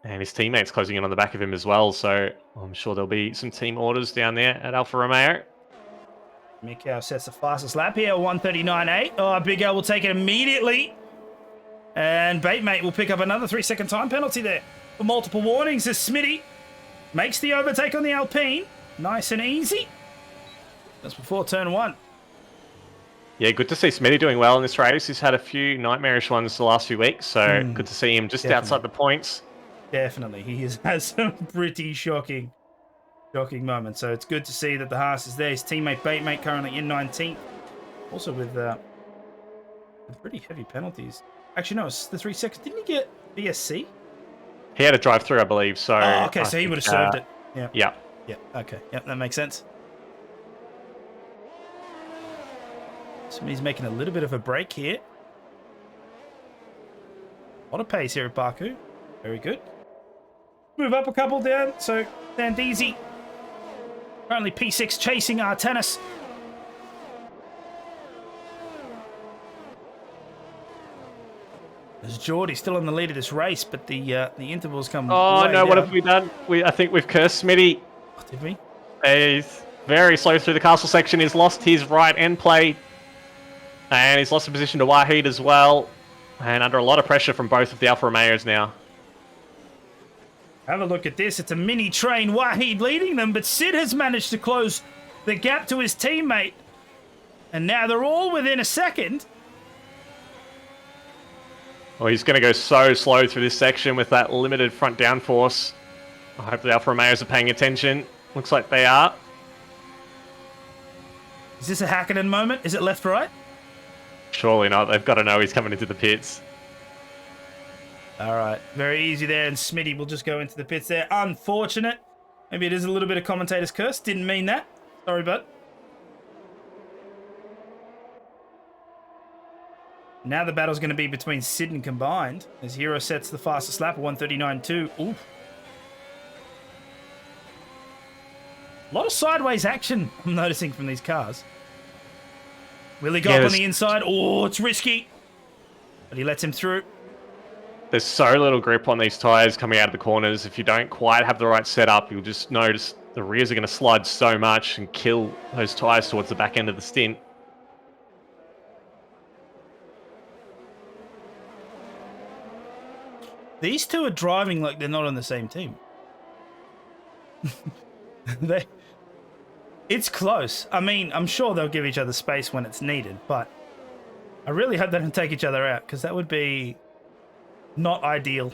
And his teammates closing in on the back of him as well, so I'm sure there'll be some team orders down there at Alfa Romeo. Mikau sets the fastest lap here, 1:39.8. Oh, Big L will take it immediately. And Baitmate will pick up another 3-second time penalty there for multiple warnings as Smitty makes the overtake on the Alpine. Nice and easy. That's before turn 1. Yeah, good to see Smitty doing well in this race. He's had a few nightmarish ones the last few weeks, so good to see him just outside the points. Definitely. He has some pretty shocking moments. So it's good to see that the Haas is there. His teammate Baitmate currently in 19th. Also with pretty heavy penalties. Actually, no, it's the 3 seconds. Didn't he get BSC? He had a drive-through, I believe, so... Oh, okay, so he would have served it. Yeah. Yeah. Yeah, okay. Yep, that makes sense. Somebody's making a little bit of a break here. A lot of pace here at Baku. Very good. Move up a couple down. So, Sandeezy currently P6 chasing Artenis. There's Geordie still in the lead of this race, but the intervals come. Oh no! down. What have we done? I think we've cursed Smitty. Oh, did we? He's very slow through the castle section. He's lost his right end plate, and he's lost a position to Wahid as well, and under a lot of pressure from both of the Alfa Romeos now. Have a look at this. It's a mini train. Wahid leading them, but Sid has managed to close the gap to his teammate, and now they're all within a second. Well, he's going to go so slow through this section with that limited front downforce. I hope the Alfa Romeos are paying attention. Looks like they are. Is this a Hakkinen moment? Is it left-right? Surely not. They've got to know he's coming into the pits. All right. Very easy there, and Smitty will just go into the pits there. Unfortunate. Maybe it is a little bit of commentator's curse. Didn't mean that. Sorry, bud. Now the battle's going to be between Sid and Combined, as Hero sets the fastest lap, 1:39.2. Ooh. A lot of sideways action I'm noticing from these cars. Will he go up on the inside? Oh, it's risky. But he lets him through. There's so little grip on these tyres coming out of the corners. If you don't quite have the right setup, you'll just notice the rears are going to slide so much and kill those tyres towards the back end of the stint. These two are driving like they're not on the same team. It's close. I mean, I'm sure they'll give each other space when it's needed, but I really hope they don't take each other out, because that would be not ideal.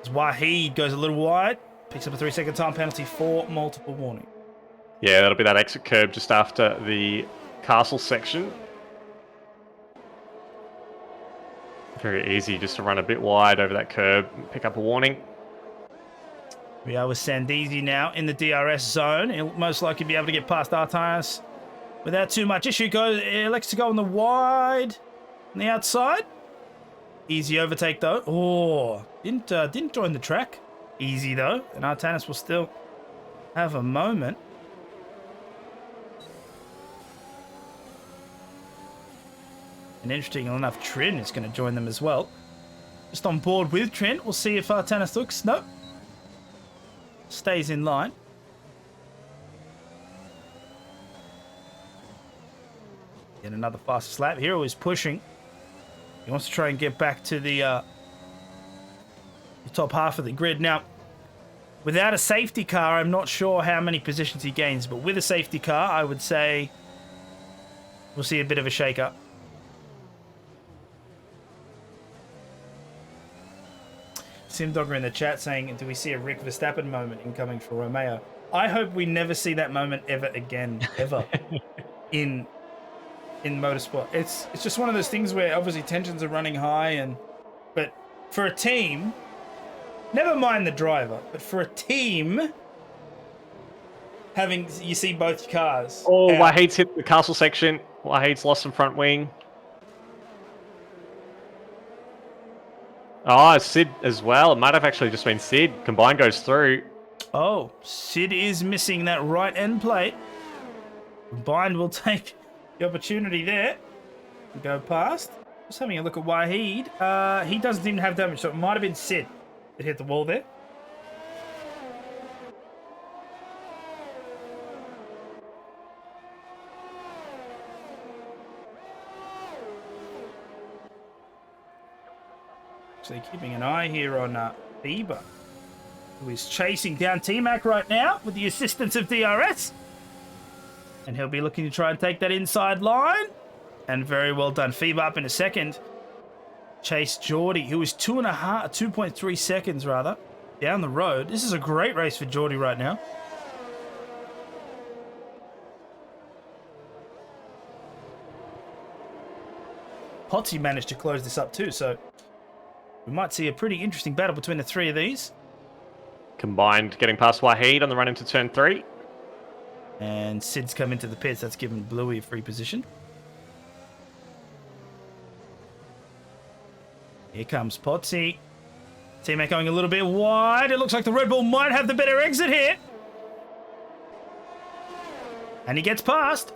Wahid goes a little wide, picks up a 3-second time penalty for multiple warning. Yeah, that'll be that exit curb just after the castle section. Very easy just to run a bit wide over that curb and pick up a warning. We are with Sandeezy now in the DRS zone. He'll most likely be able to get past Artanis without too much issue. Elects to go on the wide on the outside. Easy overtake though. Oh, didn't join the track. Easy though, and Artanis will still have a moment. And interesting enough, Trin is going to join them as well. Just on board with Trin. We'll see if Artanis looks. Nope. Stays in line. Get another fastest lap. Hero is pushing. He wants to try and get back to the top half of the grid. Now, without a safety car, I'm not sure how many positions he gains, but with a safety car, I would say we'll see a bit of a shake-up. Simdogger in the chat saying, do we see a Rick Verstappen moment incoming for Romeo? I hope we never see that moment ever again, ever, in motorsport. It's just one of those things where obviously tensions are running high, but for a team, never mind the driver, but for a team, you see both cars. Oh, Wahid's hit the castle section. Wahid's lost some front wing. Oh, Sid as well. It might have actually just been Sid. Combine goes through. Oh, Sid is missing that right end plate. Combined will take the opportunity there and go past. Just having a look at Wahid. He doesn't even have damage, so it might have been Sid that hit the wall there. Actually keeping an eye here on Bieber, who is chasing down T-Mac right now with the assistance of DRS. And he'll be looking to try and take that inside line. And very well done. Phoebe up in a second. Chase Geordie, who is 2.3 seconds rather, down the road. This is a great race for Geordie right now. Potsy managed to close this up too, so we might see a pretty interesting battle between the three of these. Combined getting past Wahid on the run into turn 3. And Sid's come into the pits. That's given Bluey a free position. Here comes Potsy. T-Mac going a little bit wide. It looks like the Red Bull might have the better exit here. And he gets past.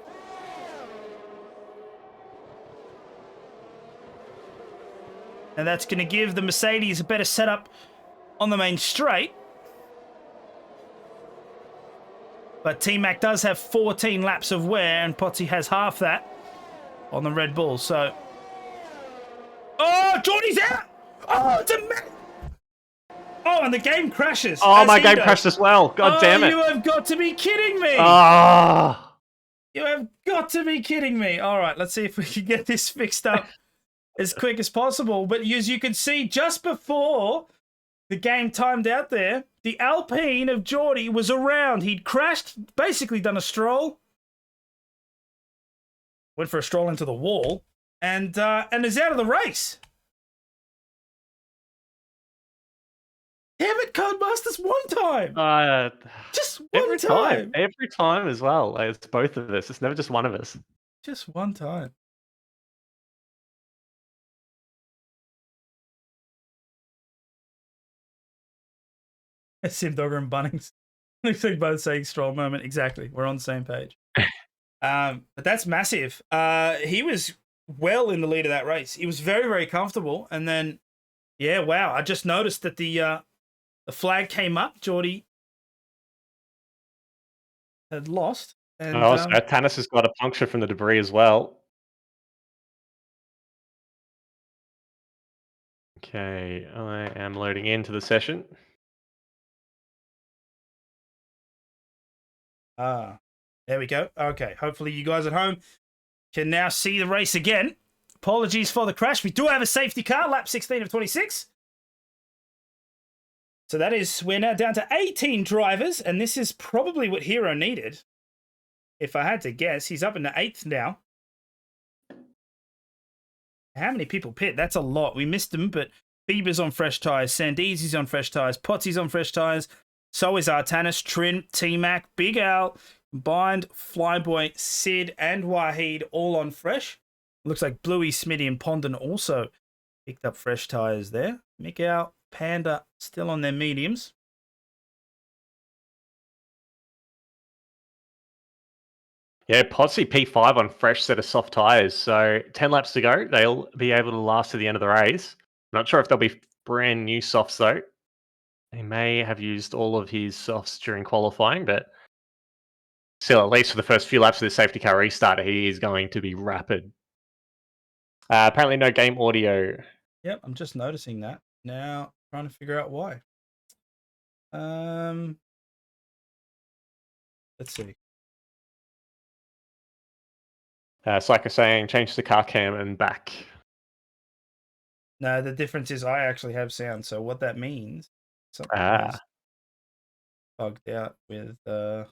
And that's going to give the Mercedes a better setup on the main straight. But T-Mac does have 14 laps of wear, and Potsy has half that on the Red Bull, so... Oh, Geordie's out! Oh, it's a... Oh, and the game crashes. Oh, my game crashed as well. God damn it. You have got to be kidding me. Ah. You have got to be kidding me. All right, let's see if we can get this fixed up as quick as possible. But as you can see, just before the game timed out there, the Alpine of Geordie was around. He'd crashed, basically done a stroll. Went for a stroll into the wall. And is out of the race. Damn it, Codemasters, one time. Just one time. Every time as well. It's both of us. It's never just one of us. Just one time. Sim Dogger and Bunnings. Looks like both saying stroll moment. Exactly. We're on the same page. But that's massive. He was well in the lead of that race. He was very, very comfortable. And then, yeah, wow. I just noticed that the flag came up. Geordie had lost. And, Tanis has got a puncture from the debris as well. Okay, I am loading into the session. There we go. Okay, hopefully you guys at home can now see the race again. Apologies for the crash. We do have a safety car, lap 16 of 26. So that is, we're now down to 18 drivers, and this is probably what Hero needed. If I had to guess, he's up in the 8th now. How many people pit? That's a lot. We missed them, but Bieber's on fresh tyres, Sandeezy's on fresh tyres, Potsy's on fresh tyres, so is Artanis, Trin, T-Mac, Big Al, Bind, Flyboy, Sid, and Wahid all on fresh. Looks like Bluey, Smitty, and Pondon also picked up fresh tyres there. Mikau, Panda still on their mediums. Yeah, Potsy P5 on fresh set of soft tyres. So 10 laps to go. They'll be able to last to the end of the race. Not sure if they'll be brand new softs though. He may have used all of his softs during qualifying, but still, at least for the first few laps of the safety car restart, he is going to be rapid. Apparently no game audio. Yep, I'm just noticing that. Now, trying to figure out why. Let's see. Psycho saying, change the car cam and back. No, the difference is I actually have sound. So what that means, something is bugged out with your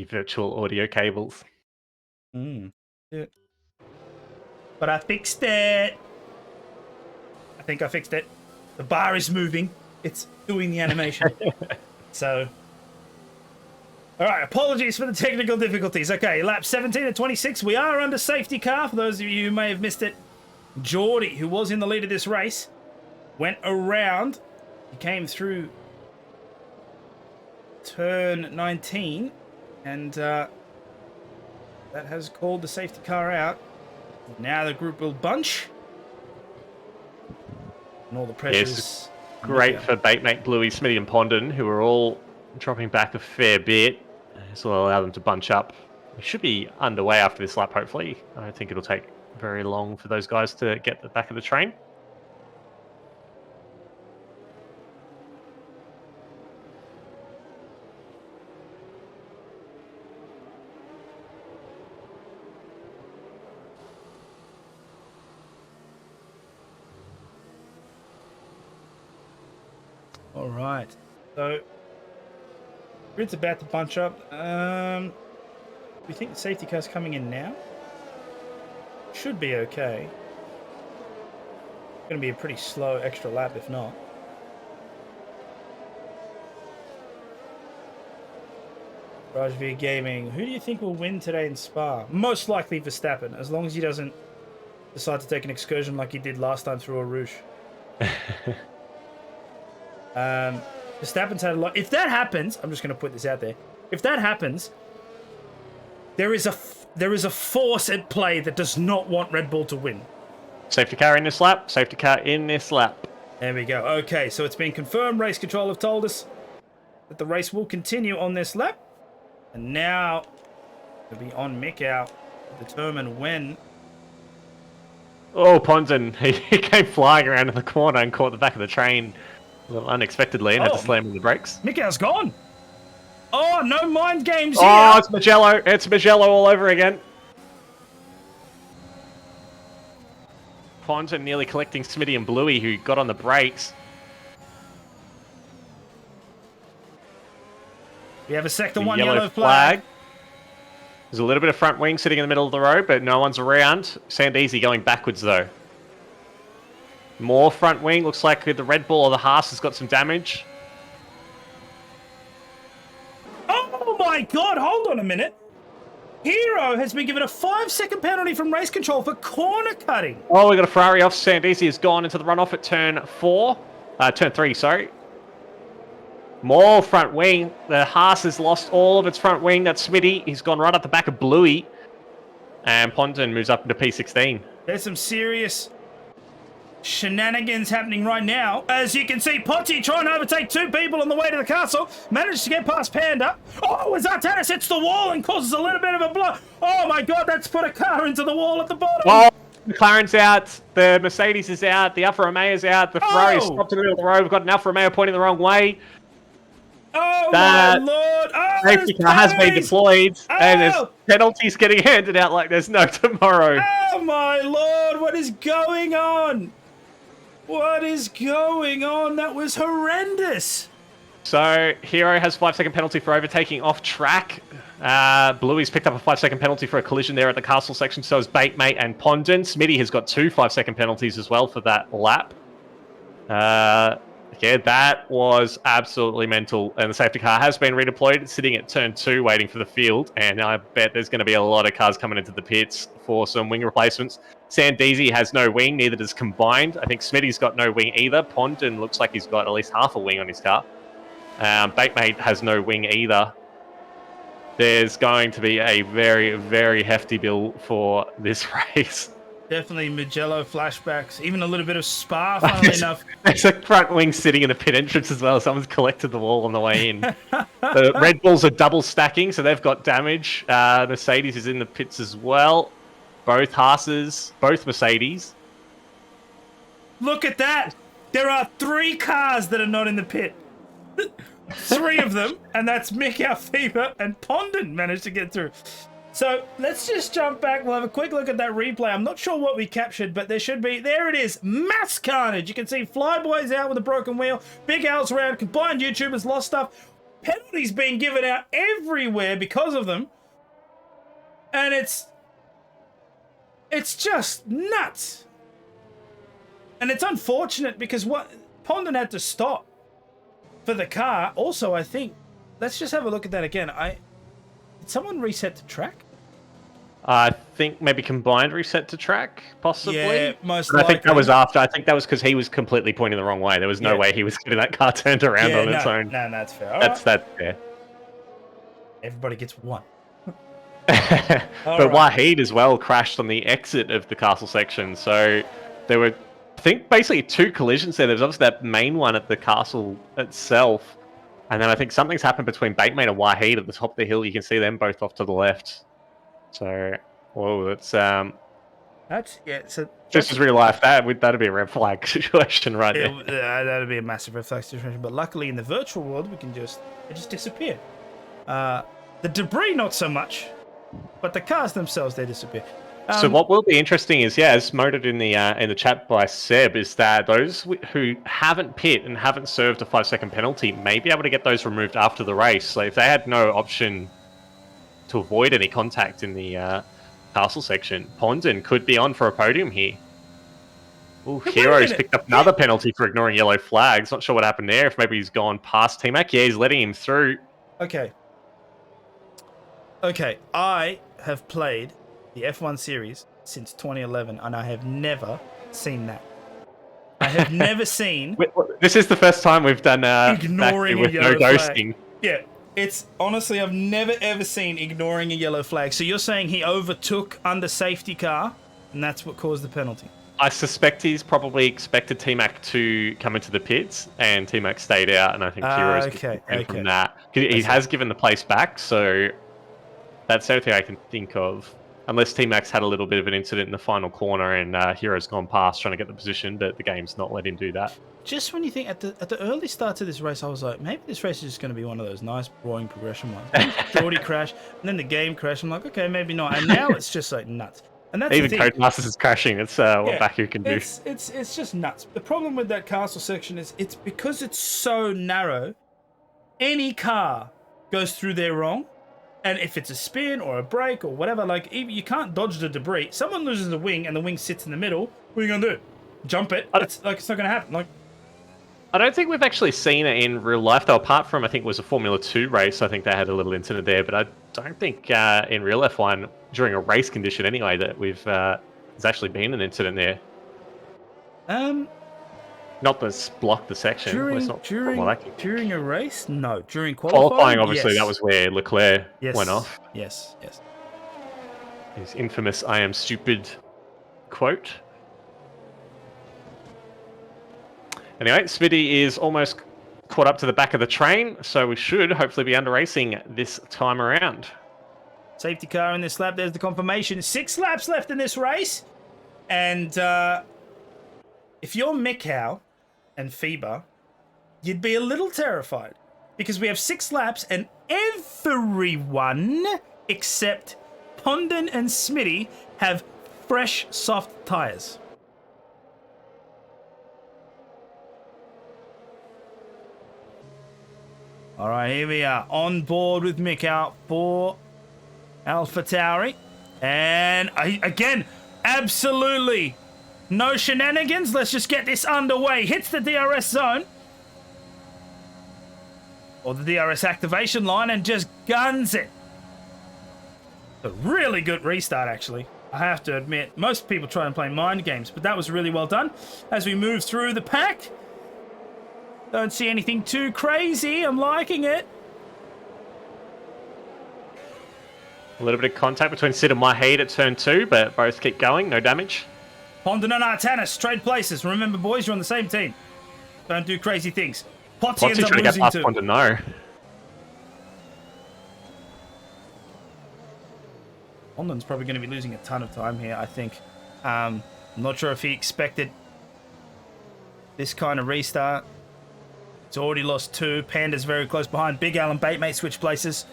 virtual audio cables. Yeah. But I fixed it. I think I fixed it. The bar is moving. It's doing the animation. So, all right. Apologies for the technical difficulties. Okay, lap 17 and 26. We are under safety car. For those of you who may have missed it, Geordie, who was in the lead of this race, went around. He came through turn 19, and that has called the safety car out. Now the group will bunch. And all the pressure is great for Baitmate, Bluey, Smitty, and Pondon, who are all dropping back a fair bit. This will allow them to bunch up. We should be underway after this lap, hopefully. I don't think it'll take very long for those guys to get the back of the train. All right. So, grid's about to bunch up. We think the safety car's coming in now. Should be okay. Going to be a pretty slow extra lap if not. Rajveer Gaming. Who do you think will win today in Spa? Most likely Verstappen, as long as he doesn't decide to take an excursion like he did last time through a Rouge. Verstappen's had a lot. If that happens, I'm just going to put this out there. If that happens, there is a force at play that does not want Red Bull to win. Safety car in this lap. Safety car in this lap. There we go. Okay, so it's been confirmed. Race Control have told us that the race will continue on this lap. And now it'll be on Mikau to determine when. Oh, Pondon. He came flying around in the corner and caught the back of the train a little unexpectedly and had to slam on the brakes. Mikau's gone. Oh, no mind games here. Oh, it's Magello. It's Magello all over again. Pondon nearly collecting Smitty and Bluey, who got on the brakes. We have a sector 1 yellow flag. There's a little bit of front wing sitting in the middle of the road, but no one's around. Sandeezy going backwards, though. More front wing. Looks like the Red Bull or the Haas has got some damage. Oh, my God. Hold on a minute. Hero has been given a 5-second penalty from race control for corner cutting. Oh, we got a Ferrari off. Sandeezy has gone into the runoff at turn 3, sorry. More front wing. The Haas has lost all of its front wing. That's Smitty. He's gone right up the back of Bluey. And Pondon moves up into P16. There's some serious shenanigans happening right now. As you can see, Potsy trying to overtake 2 people on the way to the castle. Manages to get past Panda. Oh, as Artanis hits the wall and causes a little bit of a blow. Oh my God, that's put a car into the wall at the bottom. Oh, the McLaren's out. The Mercedes is out. The Alfa Romeo's out. The Ferrari stopped in the middle of the road. We've got an Alfa Romeo pointing the wrong way. Oh my Lord! Oh, safety car has been deployed, and there's penalties getting handed out like there's no tomorrow. Oh my Lord! What is going on? What is going on? That was horrendous. So Hero has 5-second penalty for overtaking off track. Bluey's picked up a 5-second penalty for a collision there at the castle section. So has Batemate and Pondon. Smitty has got 2 5-second penalties as well for that lap. Yeah, that was absolutely mental. And the safety car has been redeployed. It's sitting at turn 2 waiting for the field. And I bet there's going to be a lot of cars coming into the pits for some wing replacements. Sandeezy has no wing, neither does Combined. I think Smitty's got no wing either. Pondon looks like he's got at least half a wing on his car. Batemate has no wing either. There's going to be a very, very hefty bill for this race. Definitely Mugello flashbacks, even a little bit of Spa, funnily enough. There's a front wing sitting in the pit entrance as well. Someone's collected the wall on the way in. The Red Bulls are double stacking, so they've got damage. Mercedes is in the pits as well. Both Haas's, both Mercedes. Look at that! There are 3 cars that are not in the pit. 3 of them, and that's Mick Alfiba and Pondon managed to get through. So let's just jump back. We'll have a quick look at that replay. I'm not sure what we captured, but there should be. There it is. Mass carnage. You can see Flyboy's out with a broken wheel. Big Al's around. Combined YouTubers lost stuff. Penalties being given out everywhere because of them. And it's just nuts. And it's unfortunate because what Pondon had to stop for the car. Also, I think, let's just have a look at that again. Did someone reset the track? I think maybe Combined reset to track, possibly. Yeah, most likely. I think that was after. I think that was because he was completely pointing the wrong way. There was no way he was getting that car turned around on its own. No, that's fair. That's fair. Everybody gets 1. But Wahid as well crashed on the exit of the castle section. So there were, I think, basically 2 collisions there. There was obviously that main one at the castle itself. And then I think something's happened between Batemate and Wahid at the top of the hill. You can see them both off to the left. So, whoa, that's So this is real life. That'd be a red flag situation right there. That'd be a massive red flag situation. But luckily, in the virtual world, it just disappear. The debris, not so much, but the cars themselves, they disappear. So what will be interesting is, as noted in the chat by Seb, is that those who haven't pit and haven't served a 5-second penalty may be able to get those removed after the race. So if they had no option to avoid any contact in the castle section, Pondon could be on for a podium here. Ooh, Hero's picked up another penalty for ignoring yellow flags. Not sure what happened there. If maybe he's gone past T-Mac. Yeah, he's letting him through. Okay, I have played the F1 series since 2011, and I have never seen that. I have never seen... This is the first time we've done ignoring with no ghosting. Yeah, it's honestly, I've never ever seen ignoring a yellow flag. So you're saying he overtook under safety car, and that's what caused the penalty? I suspect he's probably expected T-Mac to come into the pits, and T-Mac stayed out, and I think Hero's from that. He has given the place back, so that's everything I can think of. Unless T-Max had a little bit of an incident in the final corner and Hero's gone past trying to get the position, but the game's not let him do that. Just when you think at the early start of this race, I was like, maybe this race is just going to be one of those nice, boring progression ones. Geordie crash, and then the game crash. I'm like, okay, maybe not. And now it's just like nuts. And that's even Codemasters is crashing. It's what Baku can do. It's just nuts. The problem with that castle section is it's because it's so narrow. Any car goes through there wrong. And if it's a spin or a brake or whatever, like, you can't dodge the debris. Someone loses a wing and the wing sits in the middle. What are you going to do? Jump it? It's not going to happen. I don't think we've actually seen it in real life, though, apart from, I think it was a Formula 2 race. I think they had a little incident there. But I don't think in real F1, during a race condition anyway, that there's actually been an incident there. Not that's blocked the section. During a race? No. During qualifying, obviously, yes. That was where Leclerc went off. Yes. His infamous "I am stupid" quote. Anyway, Smitty is almost caught up to the back of the train, so we should hopefully be under racing this time around. Safety car in this lap. There's the confirmation. 6 laps left in this race. And if you're Mikau and FIBA, you'd be a little terrified because we have 6 laps and everyone except Pondon and Smitty have fresh, soft tyres. All right, here we are on board with Mick out for Alpha Tauri. And again, absolutely no shenanigans. Let's just get this underway. Hits the DRS zone. Or the DRS activation line and just guns it. A really good restart, actually. I have to admit, most people try and play mind games, but that was really well done. As we move through the pack, don't see anything too crazy. I'm liking it. A little bit of contact between Sid and Wahid at turn 2, but both keep going, no damage. Pondon and Artanis trade places. Remember, boys, you're on the same team. Don't do crazy things. Potsy ends up trying to get losing past too. Pondon, no. Pondon's probably going to be losing a ton of time here, I think. I'm not sure if he expected this kind of restart. It's already lost 2. Panda's very close behind. Big Al and Batemate switch places.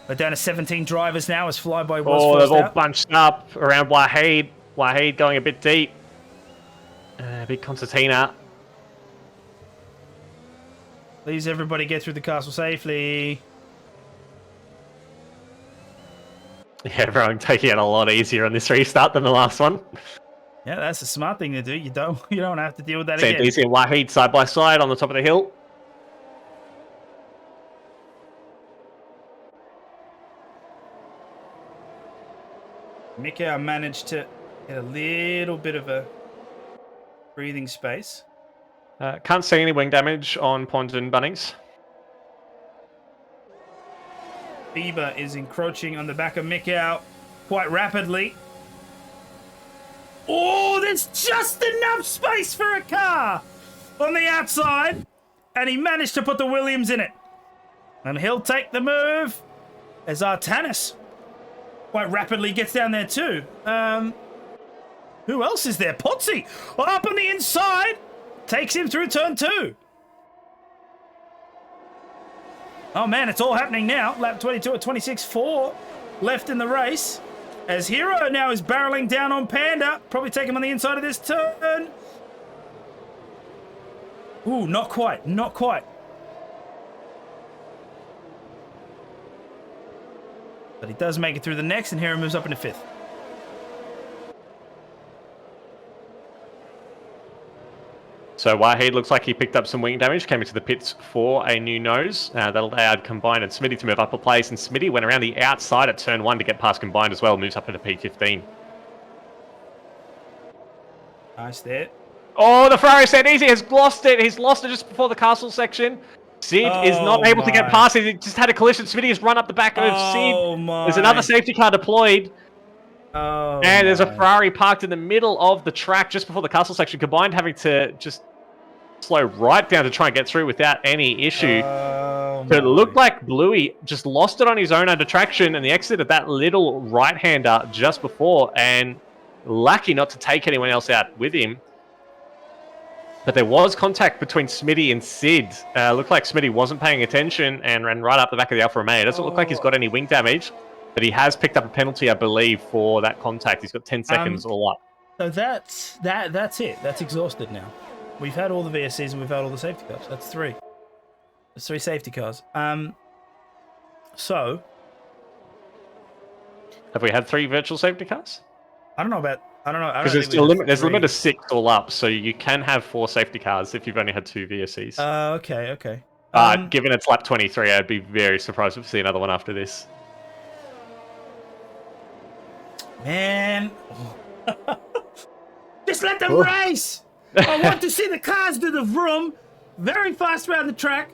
We're down to 17 drivers now as Flyboy was Oh, forced they've all out. bunched up around Wahid. Wahid going a bit deep. Big concertina. Please, everybody get through the castle safely. Yeah, everyone taking it a lot easier on this restart than the last one. Yeah, that's a smart thing to do. You don't have to deal with that Same again. easy and Wahid side by side on the top of the hill. Mikau managed to get a little bit of a breathing space. Can't see any wing damage on Pond and Bunnings. Bieber is encroaching on the back of Mikau quite rapidly. Oh, there's just enough space for a car on the outside. And he managed to put the Williams in it. And he'll take the move as Artanis quite rapidly gets down there too. Who else is there? Potsy up on the inside. Takes him through turn 2. Oh man, it's all happening now. Lap 22 at 26.4 left in the race. As Hero now is barreling down on Panda. Probably take him on the inside of this turn. Ooh, not quite. Not quite. But he does make it through the next, and Hero moves up into 5th. So Wahid looks like he picked up some wing damage, came into the pits for a new nose. That allowed Combined and Smitty to move up a place, and Smitty went around the outside at turn 1 to get past Combined as well, moves up into P15. Nice there. Oh, the Ferrari said easy has lost it. He's lost it just before the castle section. Sid is not able to get past it. He just had a collision. Smitty has run up the back of Sid. There's another safety car deployed. And there's a Ferrari parked in the middle of the track just before the castle section. Combined having to just slow right down to try and get through without any issue. But it looked like Bluey just lost it on his own under traction, and he exited that little right-hander just before, and lucky not to take anyone else out with him. But there was contact between Smitty and Sid. Looked like Smitty wasn't paying attention and ran right up the back of the Alfa Romeo. It doesn't look like he's got any wing damage, but he has picked up a penalty, I believe, for that contact. He's got 10 seconds all up. So that's it. That's exhausted now. We've had all the VSCs and we've had all the safety cars. That's 3. That's 3 safety cars. So have we had 3 virtual safety cars? I don't know. Because there's a limit of 6 all up, so you can have 4 safety cars if you've only had 2 VSCs. Okay. Given it's lap 23, I'd be very surprised if we see another one after this. Man. Just let them race! I want to see the cars do the vroom very fast around the track.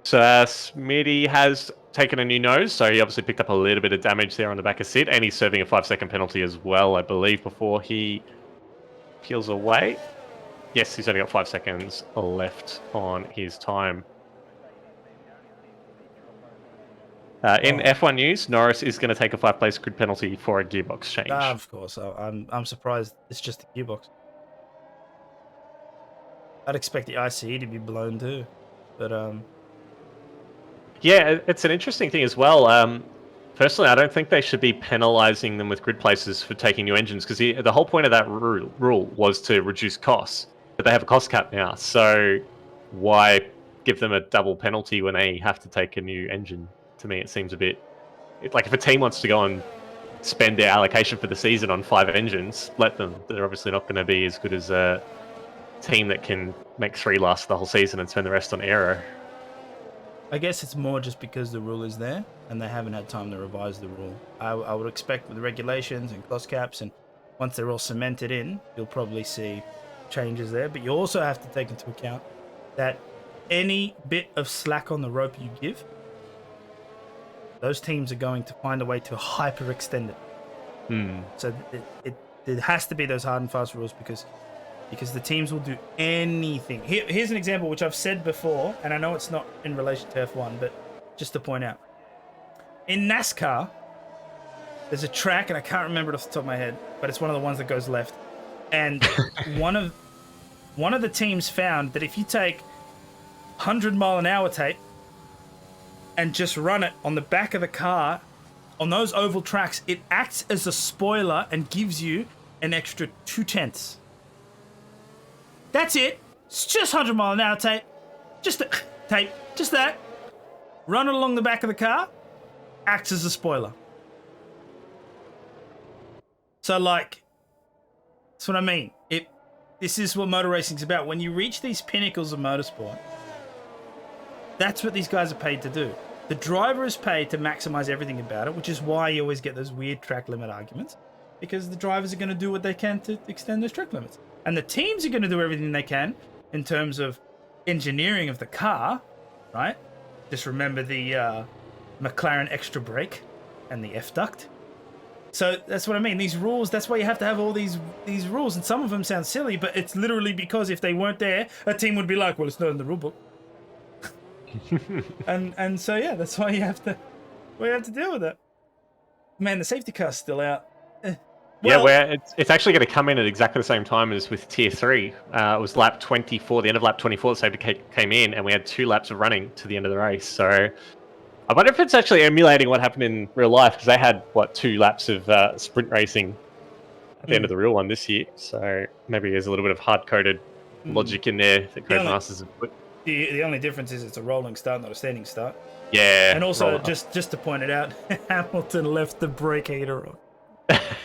So Smitty has taken a new nose, so he obviously picked up a little bit of damage there on the back of Sid, and he's serving a 5-second penalty as well, I believe, before he peels away. Yes, he's only got 5 seconds left on his time. In F1 news, Norris is going to take a 5-place grid penalty for a gearbox change. Of course, I'm surprised it's just the gearbox. I'd expect the ICE to be blown too, but yeah, it's an interesting thing as well. Personally, I don't think they should be penalising them with grid places for taking new engines, because the whole point of that rule was to reduce costs, but they have a cost cap now, so why give them a double penalty when they have to take a new engine. To me, it seems a bit like if a team wants to go and spend their allocation for the season on 5 engines, let them. They're obviously not going to be as good as a team that can make 3 last the whole season and spend the rest on aero. I guess it's more just because the rule is there and they haven't had time to revise the rule. I would expect with the regulations and cost caps, and once they're all cemented in, you'll probably see changes there. But you also have to take into account that any bit of slack on the rope you give, those teams are going to find a way to hyperextend it. So it has to be those hard and fast rules because the teams will do anything. Here's an example which I've said before, and I know it's not in relation to F1, but just to point out. In NASCAR, there's a track, and I can't remember it off the top of my head, but it's one of the ones that goes left. And one of the teams found that if you take 100-mile-an-hour tape and just run it on the back of the car, on those oval tracks, it acts as a spoiler and gives you an extra 0.2. That's it. It's just 100-mile-an-hour tape. Just tape. Just that. Run it along the back of the car. Acts as a spoiler. So, like, that's what I mean. This is what motor racing's about. When you reach these pinnacles of motorsport, that's what these guys are paid to do. The driver is paid to maximize everything about it, which is why you always get those weird track limit arguments, because the drivers are going to do what they can to extend those track limits. And the teams are going to do everything they can in terms of engineering of the car, right? Just remember the McLaren extra brake and the F-duct. So that's what I mean. These rules, that's why you have to have all these rules. And some of them sound silly, but it's literally because if they weren't there, a team would be like, well, it's not in the rule book. and so, yeah, that's why you have to deal with it. Man, the safety car's still out. Well, where it's actually going to come in at exactly the same time as with Tier 3. It was lap 24, the end of lap 24, the safety came in, and we had 2 laps of running to the end of the race. So I wonder if it's actually emulating what happened in real life, because they had, 2 laps of sprint racing at the end of the real one this year. So maybe there's a little bit of hard-coded logic in there that Codemasters have put. The only difference is it's a rolling start, not a standing start. Yeah. And also, just to point it out, Hamilton left the brake heater on.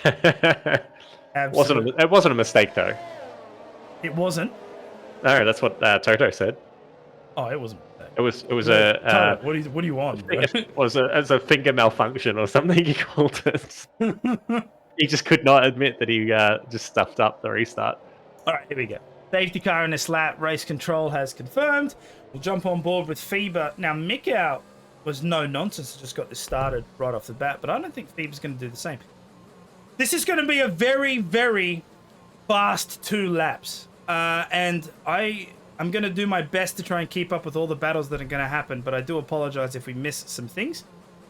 It wasn't a mistake, though. It wasn't? No, that's what Toto said. Oh, it wasn't. It was Toto, what do you want? It was a finger malfunction or something he called it. He just could not admit that he just stuffed up the restart. All right, here we go. Safety car in this lap. Race control has confirmed. We'll jump on board with FIBA. Now, Mikau was no nonsense. Just got this started right off the bat, but I don't think FIBA's going to do the same. This is going to be a very, very fast 2 laps. And I'm going to do my best to try and keep up with all the battles that are going to happen, but I do apologize if we miss some things.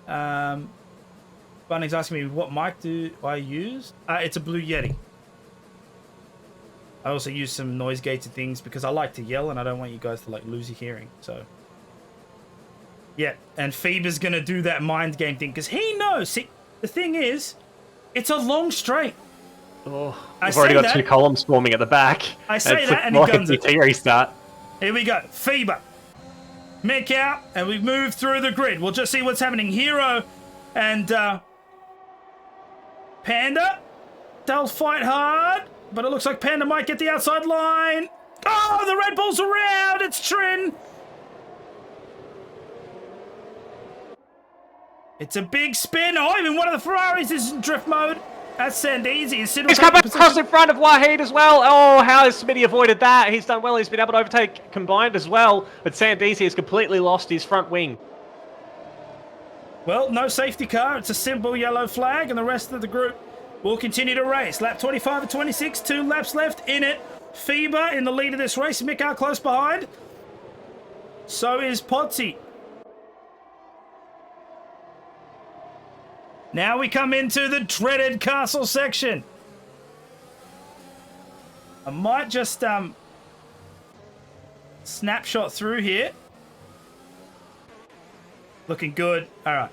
Bunny's asking me, what mic do I use? It's a Blue Yeti. I also use some noise gated things because I like to yell and I don't want you guys to lose your hearing. So, yeah. And FIBA's going to do that mind game thing because he knows. See, the thing is, it's a long straight. Oh, I've already got 2 columns forming at the back. I say that and he guns it. Restart. Here we go. FIBA. Mick out and we move through the grid. We'll just see what's happening. Hero and Panda. They'll fight hard. But it looks like Panda might get the outside line. Oh, the Red Bull's around. It's Trin. It's a big spin. Oh, even one of the Ferraris is in drift mode. That's Sandeezy. He's come across in front of Wahid as well. Oh, how has Smitty avoided that? He's done well. He's been able to overtake combined as well. But Sandeezy has completely lost his front wing. Well, no safety car. It's a simple yellow flag, and the rest of the group will continue to race. Lap 25 and 26, 2 laps left in it. FIBA in the lead of this race. Mikau close behind. So is Potsy. Now we come into the dreaded castle section. I might just snapshot through here. Looking good. All right.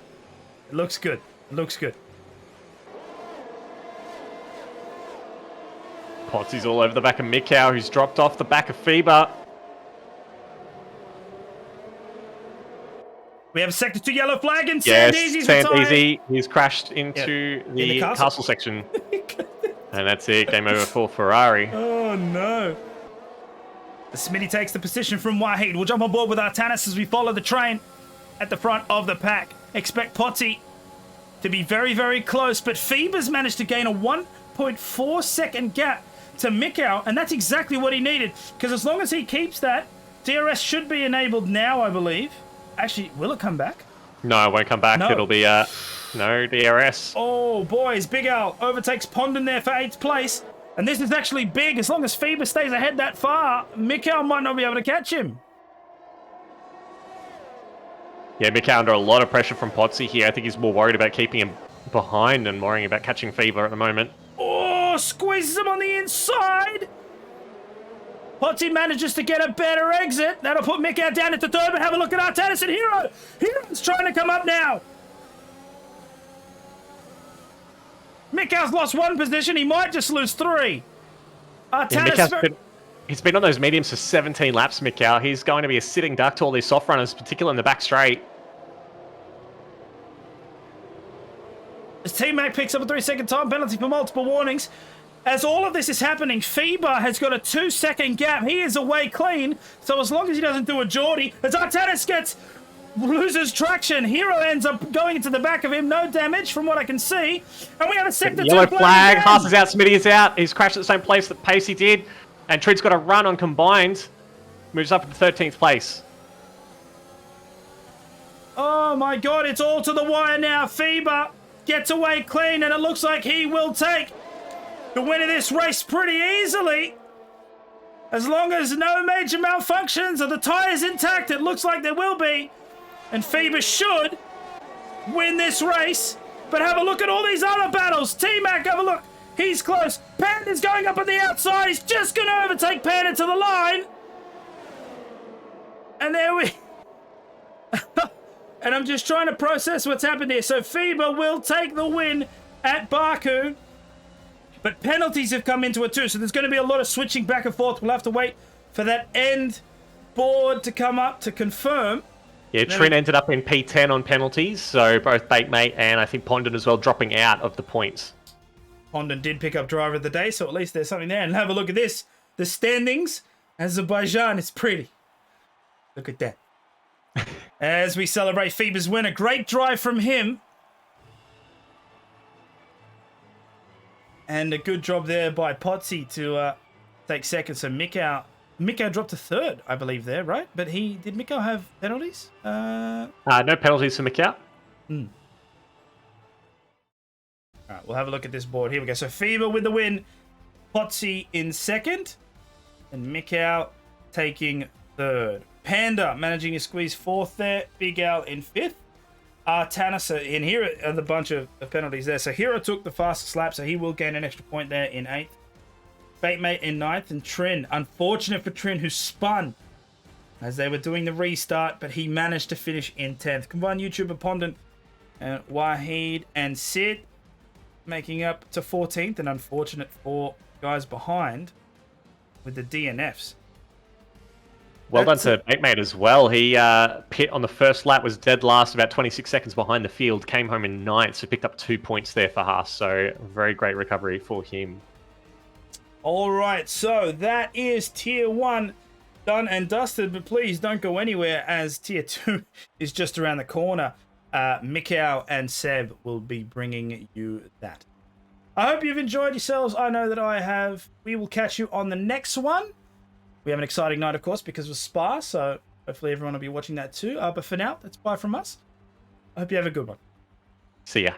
It looks good. It looks good. Potsy's all over the back of Mikau, who's dropped off the back of FIBA. We have a Sector 2 yellow flag and Yes, Sandeezy's retired. Sandeezy, he's crashed into the castle section. And that's it. Game over for Ferrari. Oh, no. The Smitty takes the position from Wahid. We'll jump on board with Artanis as we follow the train at the front of the pack. Expect Potty to be very, very close, but Feber's managed to gain a 1.4 second gap to Mikau, and that's exactly what he needed, because as long as he keeps that, DRS should be enabled now, I believe. Actually, will it come back? No, it won't come back. No. It'll be, no DRS. Oh, boys, Big Al overtakes Pondon there for 8th place, and this is actually big. As long as Feber stays ahead that far, Mikau might not be able to catch him. Yeah, Mikau under a lot of pressure from Potsy here. I think he's more worried about keeping him behind and worrying about catching Fever at the moment. Oh, squeezes him on the inside. Potsy manages to get a better exit. That'll put Mikau down at the third, but have a look at Artanis and Hero. Hero's trying to come up now. Mikau's lost 1 position. He might just lose 3. Artanis... He's been on those mediums for 17 laps, Mikau. He's going to be a sitting duck to all these soft runners, particularly in the back straight. His teammate picks up a 3-second time penalty for multiple warnings. As all of this is happening, Feber has got a 2-second gap. He is away clean, so as long as he doesn't do a Geordie, as Artanis loses traction, Hero ends up going into the back of him. No damage from what I can see. And we have a sector 2 yellow flag. again. Haas is out, Smitty is out. He's crashed at the same place that Pacey did. And Trid's got a run on combined. Moves up to 13th place. Oh my god, it's all to the wire now. Feber gets away clean, and it looks like he will take the win of this race pretty easily. As long as no major malfunctions or the tyres intact, it looks like there will be. And Feber should win this race. But have a look at all these other battles. T-Mac, have a look. He's close. Panda's going up on the outside. He's just going to overtake Panda to the line. And there we... And I'm just trying to process what's happened here. So Feber will take the win at Baku. But penalties have come into it too. So there's going to be a lot of switching back and forth. We'll have to wait for that end board to come up to confirm. Yeah, Trent ended up in P10 on penalties. So both Batemate and I think Pondon as well dropping out of the points. Pondon did pick up driver of the day. So at least there's something there. And have a look at this. The standings. Azerbaijan is pretty. Look at that. As we celebrate Feber's win. A great drive from him. And a good job there by Potsy to take second. So Mikau dropped to third, I believe, there, right? But did Mikau have penalties? No penalties for Mikau. All right, we'll have a look at this board. Here we go. So Feber with the win. Potsy in second. And Mikau taking third. Panda managing to squeeze fourth there. Big Al in fifth. Artanis in here are the bunch of penalties there. So Hero took the fastest lap, so he will gain an extra point there in 8th. Batemate in 9th, and Trin. Unfortunate for Trin, who spun as they were doing the restart, but he managed to finish in 10th. Combined YouTuber Pondon and Wahid and Sid making up to 14th, and unfortunate for guys behind with the DNFs. Well done to Batemate as well. He pit on the first lap, was dead last, about 26 seconds behind the field, came home in 9th, so picked up 2 points there for Haas. So very great recovery for him. All right, so that is Tier 1 done and dusted, but please don't go anywhere as Tier 2 is just around the corner. Mikau and Seb will be bringing you that. I hope you've enjoyed yourselves. I know that I have. We will catch you on the next one. We have an exciting night, of course, because of Spa, so hopefully everyone will be watching that too. But for now, that's bye from us. I hope you have a good one. See ya.